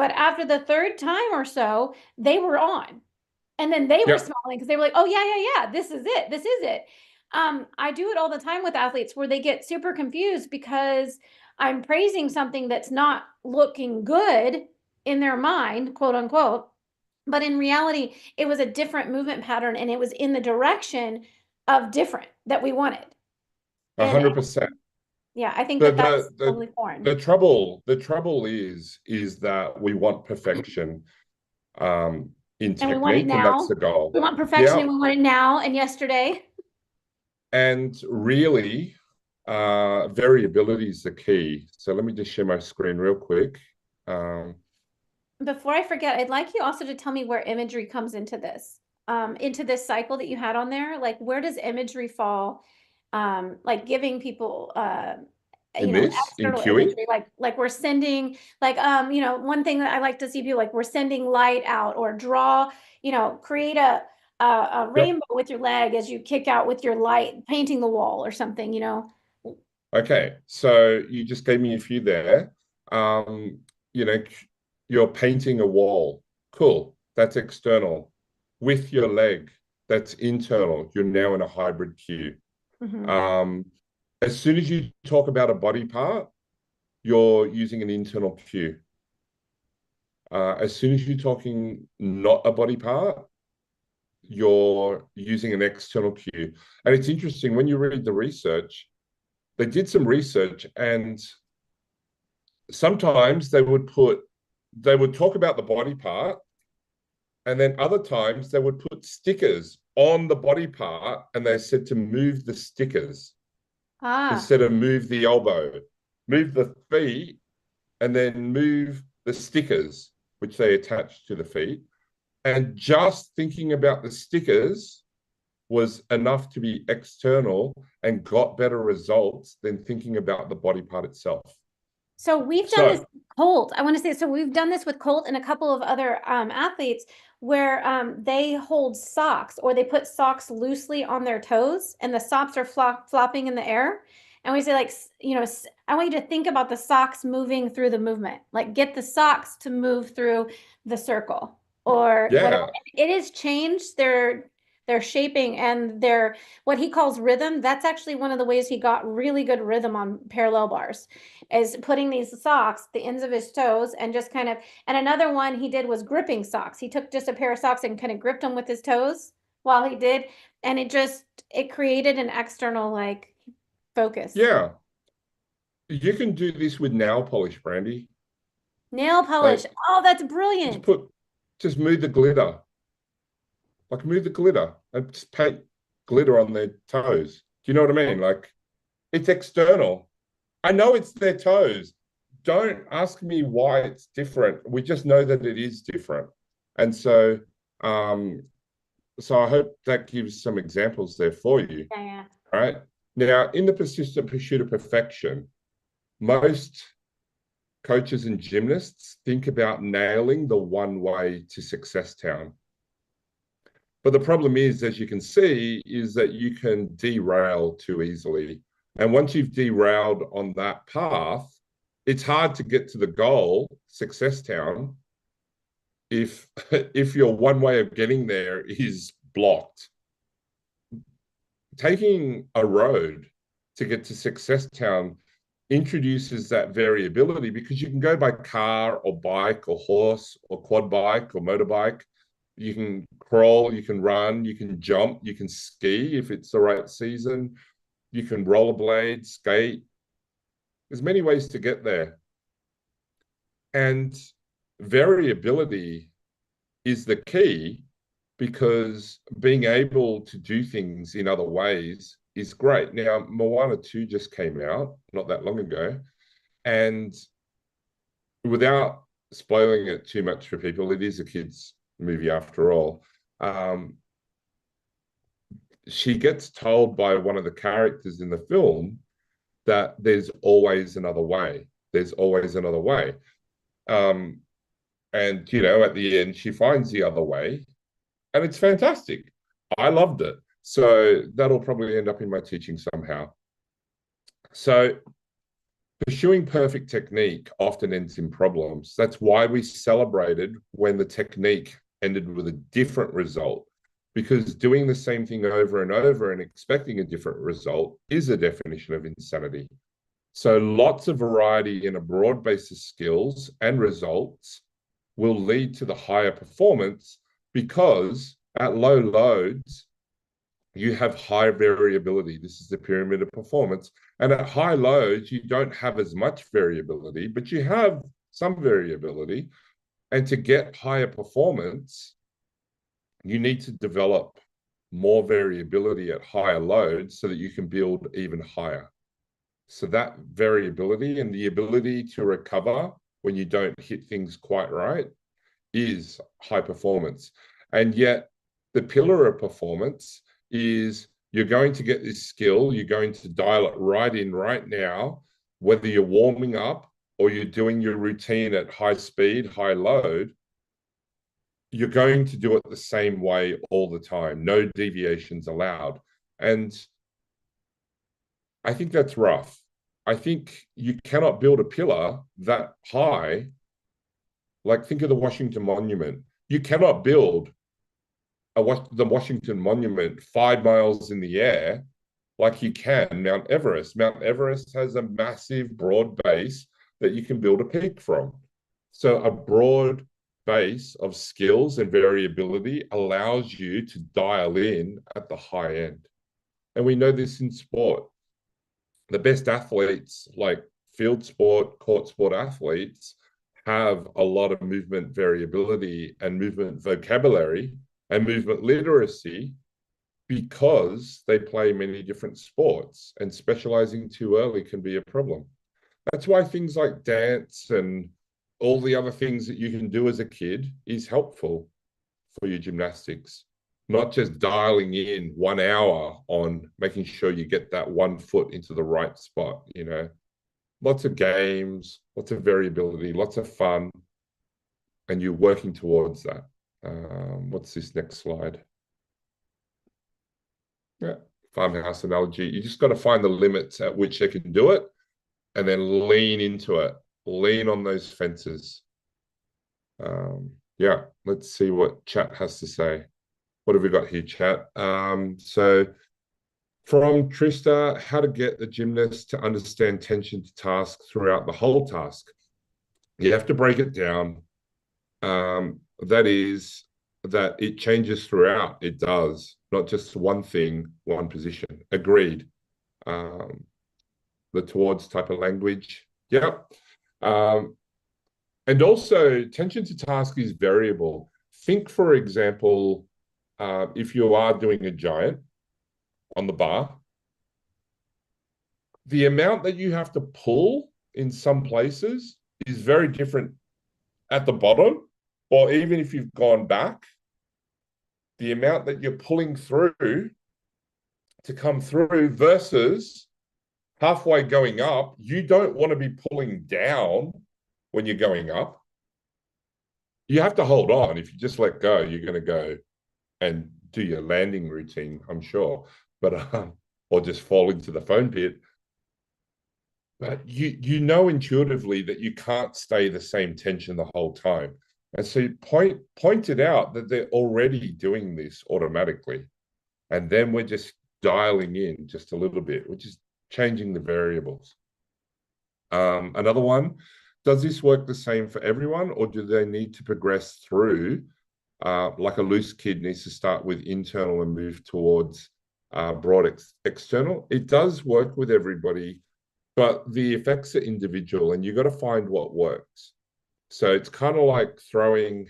But after the third time or so, they were on. And then they were Yep. smiling because they were like, oh, yeah, this is it. This is it. I do it all the time with athletes where they get super confused because I'm praising something that's not looking good in their mind, quote unquote. But in reality, it was a different movement pattern and it was in the direction of different that we wanted. And 100%. yeah, I think The that that's the totally foreign. the trouble is that we want perfection in And we want it technique, and that's now. the goal. We want perfection Yeah. and we want it now and yesterday. And really, variability is the key. So let me just share my screen real quick. Before I forget, I'd like you also to tell me where imagery comes into this cycle that you had on there. Like, where does imagery fall? Like giving people, In this, in external QE, imagery, like we're sending, like, one thing that I like to see people like we're sending light out or draw, create a yep. rainbow with your leg as you kick out with your light, painting the wall or something, Okay, so you just gave me a few there. You know, you're painting a wall. Cool. That's external. With your leg, that's internal. You're now in a hybrid cue. Mhm. As soon as you talk about a body part, you're using an internal cue. As soon as you're talking not a body part, you're using an external cue. And it's interesting when you read the research, they did some research and sometimes they would talk about the body part, and then other times they would put stickers on the body part and they said to move the stickers instead of move the elbow, move the feet, and then move the stickers, which they attach to the feet. And just thinking about the stickers was enough to be external and got better results than thinking about the body part itself. So we've done this with Colt. I want to say, so we've done this with Colt and a couple of other athletes where they hold socks or they put socks loosely on their toes and the socks are flopping in the air. And we say like, I want you to think about the socks moving through the movement, like get the socks to move through the circle or whatever. It has changed their shaping and their what he calls rhythm. That's actually one of the ways he got really good rhythm on parallel bars is putting these socks, the ends of his toes, and just kind of, and another one he did was gripping socks. He took just a pair of socks and kind of gripped them with his toes while he did, and it created an external like focus. Yeah. You can do this with nail polish, Brandi. Nail polish. Like, oh, that's brilliant. Just move the glitter. Like move the glitter and just paint glitter on their toes. Do you know what I mean? Like it's external. I know it's their toes. Don't ask me why it's different. We just know that it is different. And so I hope that gives some examples there for you. Yeah. Right. Now, in the persistent pursuit of perfection, most coaches and gymnasts think about nailing the one way to success town. But the problem is, as you can see, is that you can derail too easily. And once you've derailed on that path, it's hard to get to the goal, success town, if your one way of getting there is blocked. Taking a road to get to success town introduces that variability because you can go by car or bike or horse or quad bike or motorbike. You can crawl, you can run, you can jump, you can ski if it's the right season. You can rollerblade, skate. There's many ways to get there. And variability is the key because being able to do things in other ways is great. Now, Moana 2 just came out not that long ago. And without spoiling it too much for people, it is a kid's movie after all. She gets told by one of the characters in the film that there's always another way. There's always another way. And, at the end, she finds the other way. And it's fantastic. I loved it. So that'll probably end up in my teaching somehow. So Pursuing perfect technique often ends in problems. That's why we celebrated when the technique ended with a different result, because doing the same thing over and over and expecting a different result is a definition of insanity. So lots of variety in a broad base of skills and results will lead to the higher performance, because at low loads, you have high variability. This is the pyramid of performance. And at high loads, you don't have as much variability, but you have some variability. And to get higher performance, you need to develop more variability at higher loads so that you can build even higher. So that variability and the ability to recover when you don't hit things quite right is high performance. And yet the pillar of performance is you're going to get this skill, you're going to dial it right in right now, whether you're warming up or you're doing your routine at high speed, high load, you're going to do it the same way all the time, no deviations allowed. And I think that's rough. I think you cannot build a pillar that high. Like, think of the Washington Monument. You cannot build the Washington Monument 5 miles in the air like you can Mount Everest. Mount Everest has a massive broad base that you can build a peak from. So a broad base of skills and variability allows you to dial in at the high end. And we know this in sport. The best athletes, like field sport, court sport athletes, have a lot of movement variability and movement vocabulary and movement literacy because they play many different sports, and specializing too early can be a problem. That's why things like dance and all the other things that you can do as a kid is helpful for your gymnastics, not just dialing in 1 hour on making sure you get that 1 foot into the right spot, you know. Lots of games, lots of variability, lots of fun, and you're working towards that. What's this next slide? Yeah, farmhouse analogy. You just got to find the limits at which they can do it and then lean into it, lean on those fences. Yeah, let's see what chat has to say. What have we got here, chat? So from Trista, how to get the gymnast to understand tension to task throughout the whole task. You have to break it down. That is, that it changes throughout. It does, not just one thing, one position. Agreed. The towards type of language. Yep. And also, tension to task is variable. Think, for example, if you are doing a giant on the bar, the amount that you have to pull in some places is very different at the bottom, or even if you've gone back, the amount that you're pulling through to come through versus halfway going up. You don't want to be pulling down when you're going up. You have to hold on. If you just let go, you're going to go and do your landing routine, I'm sure, but or just fall into the foam pit. But you know intuitively that you can't stay the same tension the whole time. And so you pointed out that they're already doing this automatically. And then we're just dialing in just a little bit, which is changing the variables. Another one, does this work the same for everyone, or do they need to progress through? Like a loose kid needs to start with internal and move towards broad external. It does work with everybody, but the effects are individual and you've got to find what works. So it's kind of like throwing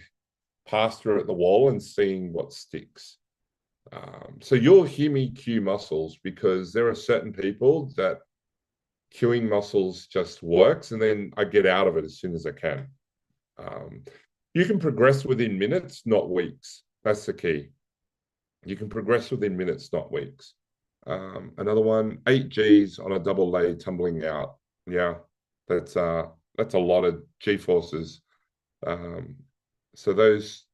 pasta at the wall and seeing what sticks. So you'll hear me cue muscles because there are certain people that cueing muscles just works, and then I get out of it as soon as I can. You can progress within minutes, not weeks. That's the key. You can progress within minutes, not weeks. Another one, 8 Gs on a double lay tumbling out. Yeah, that's a lot of G forces. So those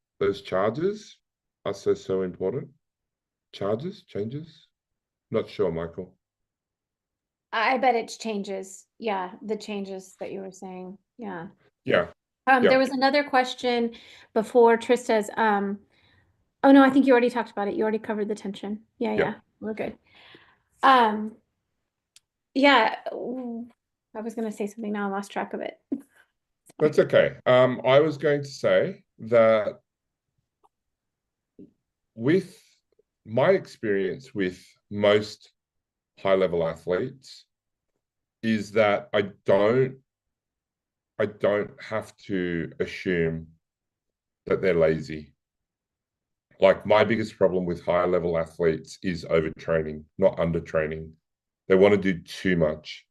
charges are so important. Changes? Not sure, Michael. I bet it changes. Yeah, the changes that you were saying. Yeah. Yeah. There Yeah. was another question before Trista's. Oh no, I think you already talked about it. You already covered the tension. Yeah, Yeah. yeah, we're good. Um, yeah, ooh, I was gonna say something now, I lost track of it. That's okay. I was going to say that with my experience with most high-level athletes is that I don't have to assume that they're lazy. Like my biggest problem with high-level athletes is overtraining, not undertraining. They want to do too much.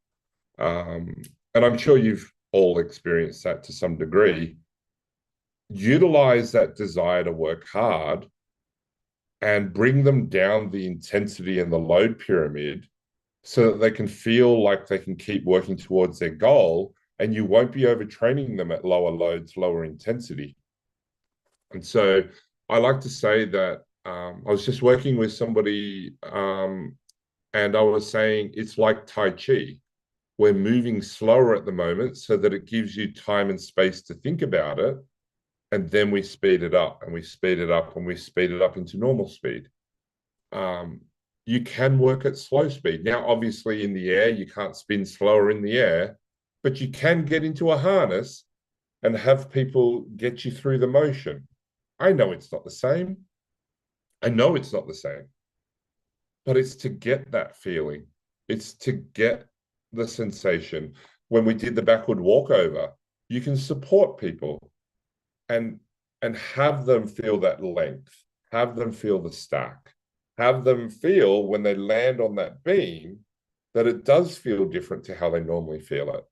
And I'm sure you've all experienced that to some degree. Utilize that desire to work hard and bring them down the intensity and the load pyramid so that they can feel like they can keep working towards their goal, and you won't be overtraining them at lower loads, lower intensity. And so I like to say that I was just working with somebody and I was saying it's like Tai Chi. We're moving slower at the moment so that it gives you time and space to think about it. And then we speed it up and we speed it up and we speed it up into normal speed. You can work at slow speed. Now, obviously, in the air, you can't spin slower in the air, but you can get into a harness and have people get you through the motion. I know it's not the same. I know it's not the same, but it's to get that feeling. It's to get the sensation. When we did the backward walkover, you can support people and have them feel that length, have them feel the stack, have them feel when they land on that beam that it does feel different to how they normally feel it.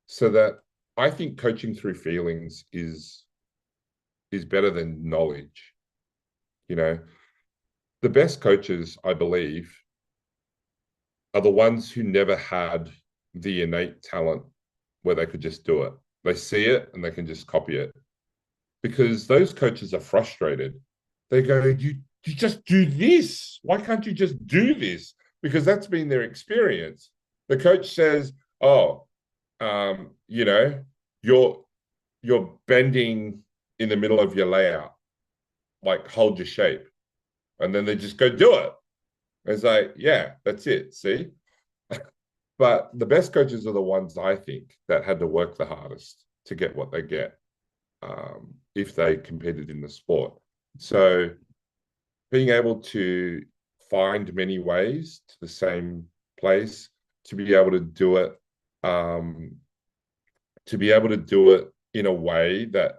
So that I think coaching through feelings is better than knowledge. You know, the best coaches, I believe, are the ones who never had the innate talent where they could just do it. They see it and they can just copy it. Because those coaches are frustrated. They go, you just do this. Why can't you just do this? Because that's been their experience. The coach says, oh, you know, you're bending in the middle of your layout, like hold your shape. And then they just go do it. It's like, yeah, that's it. See? But the best coaches are the ones I think that had to work the hardest to get what they get if they competed in the sport. So being able to find many ways to the same place, to be able to do it, in a way that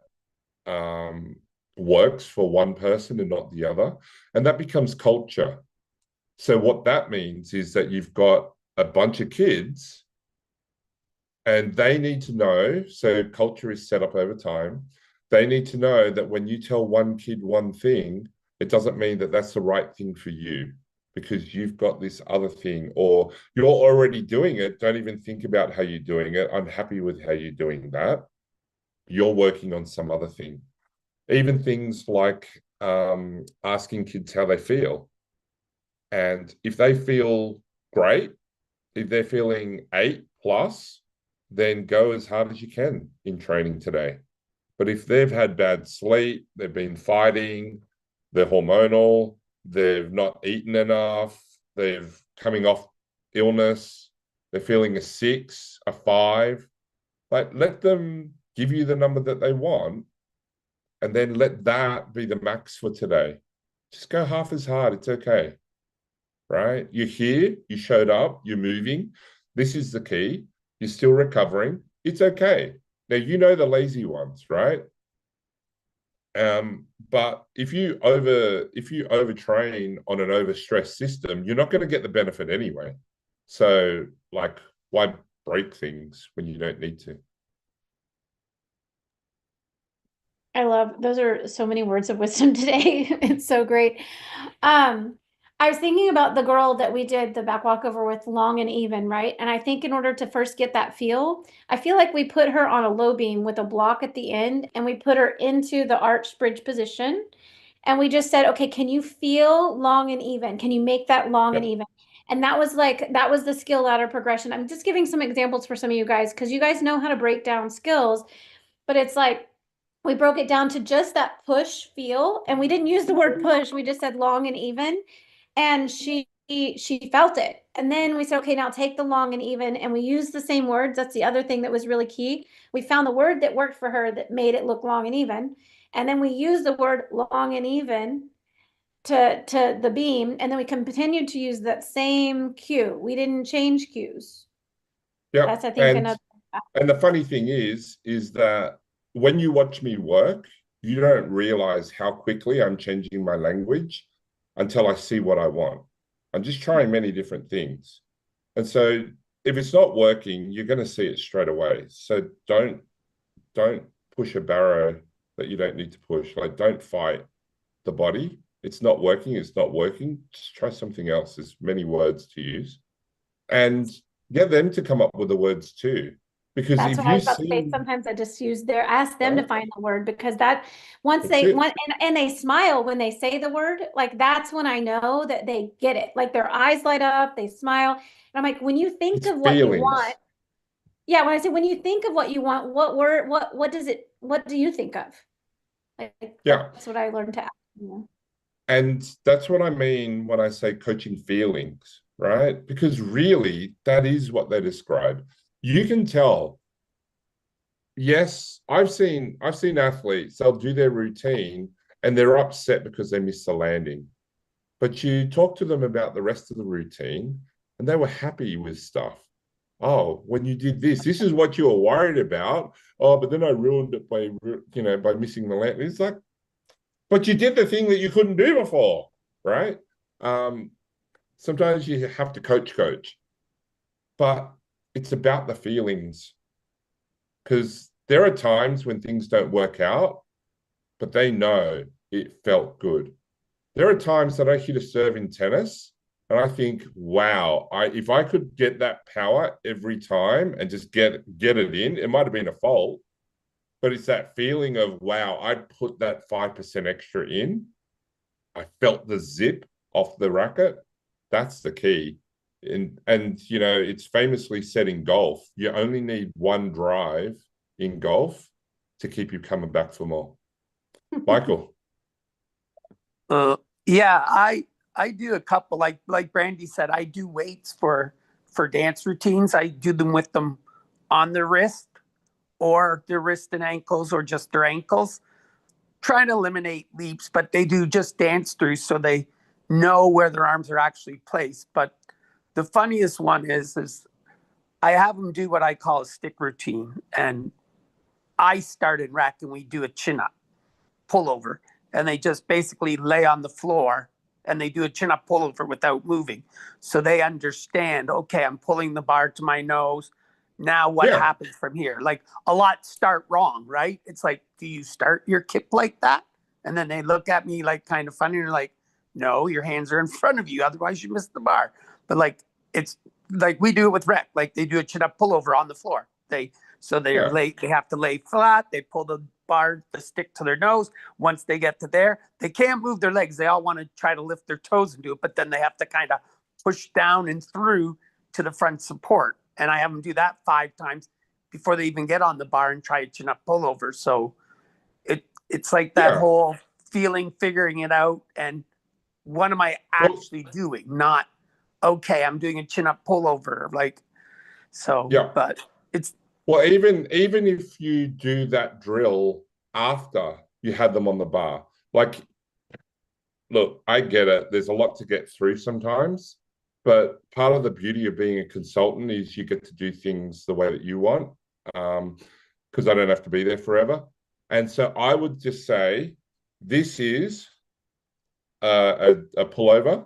works for one person and not the other, and that becomes culture. So what that means is that you've got a bunch of kids and they need to know, so culture is set up over time. They need to know that when you tell one kid one thing, it doesn't mean that that's the right thing for you because you've got this other thing or you're already doing it. Don't even think about how you're doing it. I'm happy with how you're doing that. You're working on some other thing. Even things like asking kids how they feel. And if they feel great, if they're feeling 8+, then go as hard as you can in training today. But if they've had bad sleep, they've been fighting, they're hormonal, they've not eaten enough, they've coming off illness, they're feeling a 6, a 5, like let them give you the number that they want and then let that be the max for today. Just go half as hard. It's okay. Right? You're here, you showed up, you're moving. This is the key. You're still recovering. It's okay. Now, you know the lazy ones, right? But if you overtrain on an overstressed system, you're not going to get the benefit anyway. So, like, why break things when you don't need to? I love those are so many words of wisdom today. It's so great. I was thinking about the girl that we did the back walkover with long and even, right? And I think in order to first get that feel, I feel like we put her on a low beam with a block at the end and we put her into the arch bridge position. And we just said, okay, can you feel long and even? Can you make that long and Yep. even? And that was the skill ladder progression. I'm just giving some examples for some of you guys because you guys know how to break down skills, but it's like we broke it down to just that push feel, and we didn't use the word push. We just said long and even, and she felt it. And then we said, okay, now take the long and even, and we used the same words. That's the other thing that was really key. We found the word that worked for her that made it look long and even, and then we used the word long and even to the beam, and then we continued to use that same cue. We didn't change cues. Yeah. That's, I think, another. And the funny thing is that when you watch me work, you don't realize how quickly I'm changing my language until I see what I want. I'm just trying many different things. And so if it's not working, you're going to see it straight away. So don't push a barrow that you don't need to push. Like, don't fight the body. It's not working. It's not working. Just try something else. There's many words to use. And get them to come up with the words too. Because That's if what I you was about to say. see, Sometimes I just ask them to find the word, because that once that's they it. want, and they smile when they say the word, like that's when I know that they get it. Like their eyes light up, they smile. And I'm like, when you think It's of what you feelings. want, yeah, when I say when you think of what you want, what word, what do you think of? Like Yeah. that's what I learned to ask. And that's what I mean when I say coaching feelings, right? Because really, that is what they describe. You can tell. Yes, I've seen athletes, they'll do their routine and they're upset because they missed the landing. But you talk to them about the rest of the routine and they were happy with stuff. Oh, when you did this is what you were worried about. Oh, but then I ruined it by missing the landing. It's like, but you did the thing that you couldn't do before, right? Sometimes you have to coach, but it's about the feelings, because there are times when things don't work out, but they know it felt good. There are times that I hit a serve in tennis and I think, wow, if I could get that power every time and just get it in, it might have been a fault, but it's that feeling of, wow, I put that 5% extra in. I felt the zip off the racket. That's the key. And it's famously said in golf, you only need one drive in golf to keep you coming back for more. Michael. Yeah, I do a couple, like Brandi said, I do weights for dance routines. I do them with them on their wrist, or their wrist and ankles, or just their ankles. Trying to eliminate leaps, but they do just dance through so they know where their arms are actually placed. But the funniest one is I have them do what I call a stick routine. And I start in rack and we do a chin up, pull over, and they just basically lay on the floor and they do a chin up pullover without moving. So they understand, okay, I'm pulling the bar to my nose. Now what happens from here? Like, a lot start wrong, right? It's like, do you start your kip like that? And then they look at me like kind of funny and like, no, your hands are in front of you. Otherwise you miss the bar. But like, it's like we do it with rec. Like, they do a chin up pullover on the floor. They have to lay flat. They pull the bar, the stick to their nose. Once they get to there, they can't move their legs. They all want to try to lift their toes and do it, but then they have to kind of push down and through to the front support. And I have them do that 5 times before they even get on the bar and try a chin up pullover. So it's like that whole feeling, figuring it out, and what am I actually doing? Not, okay, I'm doing a chin up pullover. Like, so, but it's, well, even if you do that drill after you had them on the bar, like, look, I get it. There's a lot to get through sometimes, but part of the beauty of being a consultant is you get to do things the way that you want, because I don't have to be there forever. And so I would just say, this is a pullover.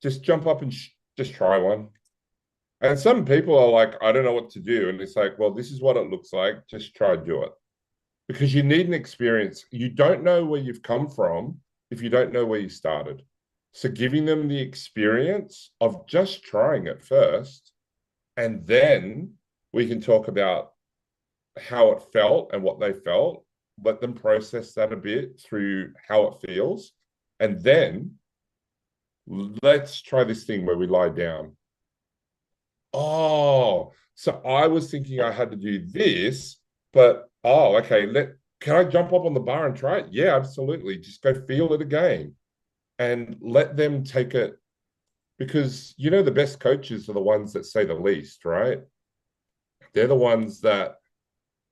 Just jump up and just try one. And some people are like, I don't know what to do. And it's like, well, this is what it looks like. Just try and do it. Because you need an experience. You don't know where you've come from if you don't know where you started. So giving them the experience of just trying it first, and then we can talk about how it felt and what they felt. Let them process that a bit through how it feels. And then let's try this thing where we lie down. Oh, so I was thinking I had to do this, but oh, okay, can I jump up on the bar and try it? Yeah, absolutely. Just go feel it again and let them take it, because the best coaches are the ones that say the least, right? They're the ones that,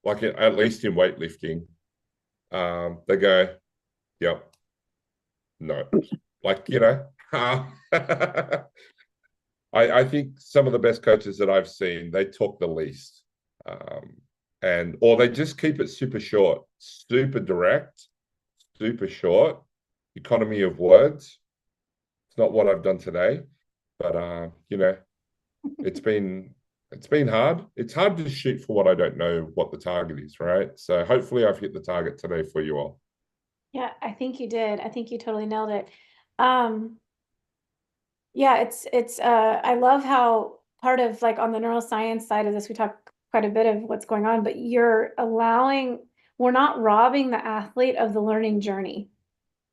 like, at least in weightlifting, they go, yep, no. Like, I think some of the best coaches that I've seen, they talk the least. Or they just keep it super short, super direct, super short, economy of words. It's not what I've done today, but it's been hard. It's hard to shoot for what I don't know what the target is, right? So hopefully I've hit the target today for you all. Yeah, I think you did. I think you totally nailed it. Yeah, I love how part of, like, on the neuroscience side of this, we talk quite a bit of what's going on, but we're not robbing the athlete of the learning journey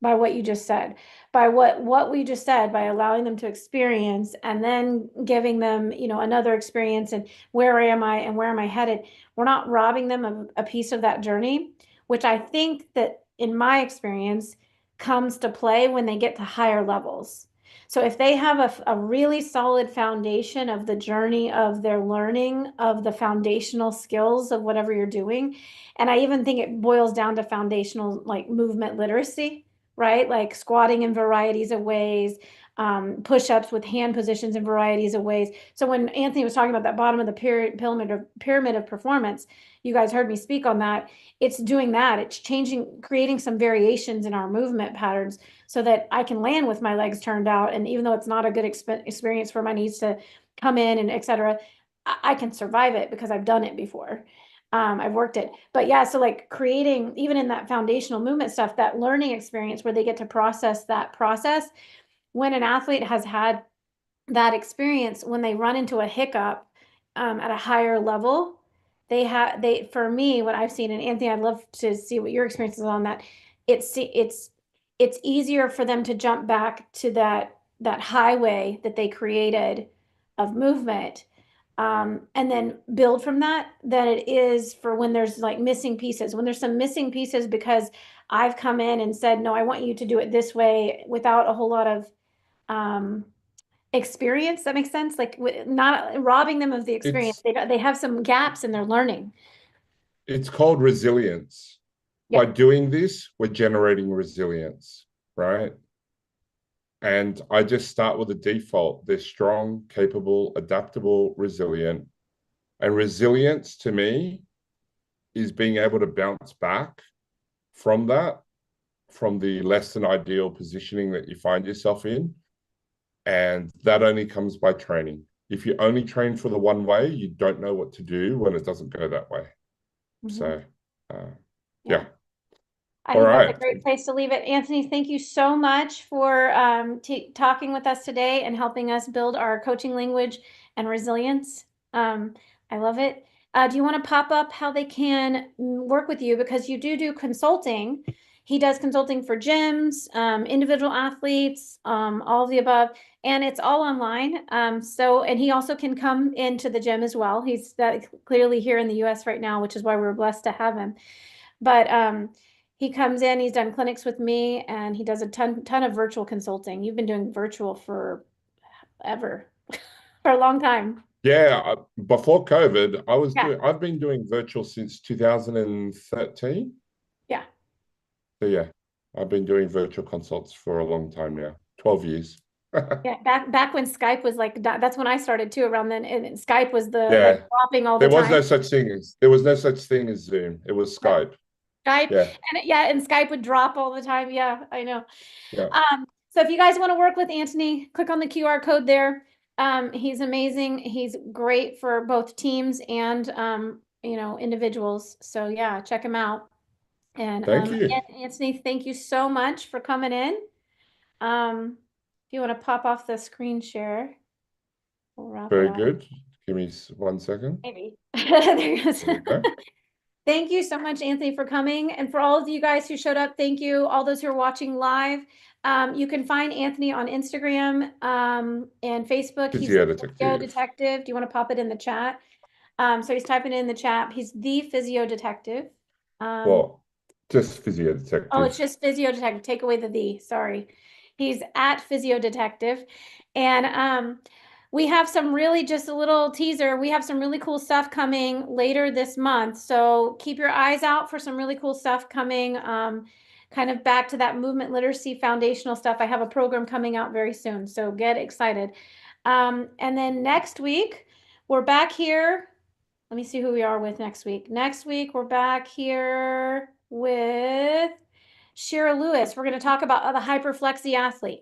by what you just said, by what we just said, by allowing them to experience and then giving them, another experience and where am I and where am I headed. We're not robbing them of a piece of that journey, which I think that in my experience comes to play when they get to higher levels. So if they have a really solid foundation of the journey of their learning of the foundational skills of whatever you're doing, and I even think it boils down to foundational, like, movement literacy, right? Like squatting in varieties of ways, push-ups with hand positions in varieties of ways. So when Antony was talking about that bottom of the pyramid of performance, you guys heard me speak on that. It's doing that. It's creating some variations in our movement patterns so that I can land with my legs turned out. And even though it's not a good experience for my knees to come in and et cetera, I can survive it because I've done it before. I've worked it. But yeah, so like creating, even in that foundational movement stuff, that learning experience where they get to process that process. When an athlete has had that experience, when they run into a hiccup at a higher level, for me, what I've seen, and Anthony, I'd love to see what your experience is on that. It's easier for them to jump back to that highway that they created of movement, and then build from that than it is for when there's like missing pieces. When there's some missing pieces because I've come in and said, no, I want you to do it this way without a whole lot of experience. That makes sense. Like, not robbing them of the experience. It's They have some gaps in their learning. it's called resilience. Yeah. By doing this, we're generating resilience, right? And I just start with a default. They're strong, capable, adaptable, resilient. And resilience to me is being able to bounce back from that, from the less than ideal positioning that you find yourself in. And that only comes by training. If you only train for the one way, you don't know what to do when it doesn't go that way. Mm-hmm. So, yeah. I All think that's right. a great place to leave it. Anthony, thank you so much for talking with us today and helping us build our coaching language and resilience. I love it. Do you want to pop up how they can work with you? Because you do consulting. He does consulting for gyms, individual athletes, all of the above, and it's all online. And he also can come into the gym as well. He's clearly here in the US right now, which is why we're blessed to have him. But he comes in, he's done clinics with me, and he does a ton of virtual consulting. You've been doing virtual for ever, for a long time. Yeah, before COVID, Yeah. I've been doing virtual since 2013. Yeah. So yeah, I've been doing virtual consults for a long time now, 12 years. Yeah, back when Skype was like that's when I started too, around then, and Skype was the Yeah. like dropping all the There was time. no such thing as Zoom. It was Skype. Skype. Yeah. And Skype would drop all the time. Yeah, I know. Yeah. So if you guys want to work with Antony, click on the QR code there. He's amazing. He's great for both teams and individuals. So yeah, check him out. And Thank you. Antony, thank you so much for coming in. If you want to pop off the screen share, we'll wrap it Very up. good. Give me 1 second. Maybe. There he goes. There we go. Thank you so much, Anthony, for coming. And for all of you guys who showed up, thank you. All those who are watching live. You can find Anthony on Instagram and Facebook. He's Physio the Physio Detective. Detective. Do you want to pop it in the chat? So he's typing it in the chat. He's the Physio Detective. Well, just Physio Detective. Oh, it's just Physio Detective. Take away the. Sorry. He's at Physio Detective. And we have some really, just a little teaser. We have some really cool stuff coming later this month. So keep your eyes out for some really cool stuff coming. Kind of back to that movement literacy foundational stuff. I have a program coming out very soon. So get excited. And then next week, we're back here. Let me see who we are with next week. Next week, we're back here with Shira Lewis. We're going to talk about the hyperflexy athlete.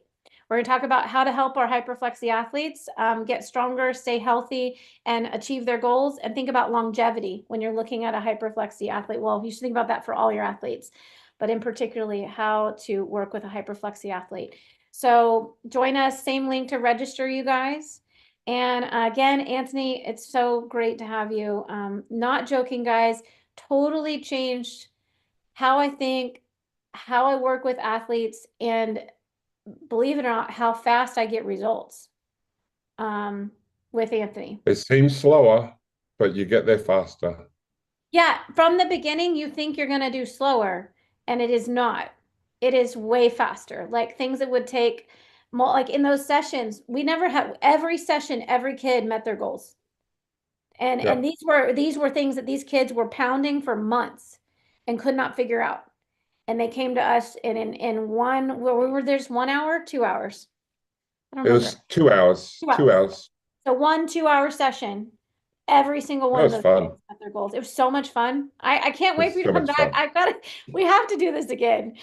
We're going to talk about how to help our hyperflexy athletes get stronger, stay healthy, and achieve their goals. And think about longevity when you're looking at a hyperflexy athlete. Well, you should think about that for all your athletes, but in particularly how to work with a hyperflexy athlete. So join us, same link to register, you guys. And again, Antony, it's so great to have you. Not joking, guys, totally changed how I think, how I work with athletes, and believe it or not, how fast I get results with Antony. It seems slower, but you get there faster. Yeah, from the beginning, you think you're going to do slower, and it is not. It is way faster. Like things that would take more, like in those sessions, we never had every session, every kid met their goals. And Yeah. and these were things that these kids were pounding for months and could not figure out. And they came to us in one, where we were there just 1 hour, 2 hours. I don't It remember. was 2 hours. 2 hours. 2 hours. So 1 2-hour session. Every single one That of was those fun. kids met their goals. It was so much fun. I can't It wait was for you so to come much back. fun. We have to do this again.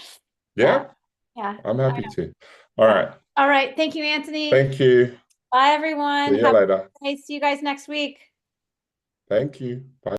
Yeah, Yeah. I'm happy to. All right. All right. Thank you, Antony. Thank you. Bye, everyone. See you later. See you guys next week. Thank you. Bye.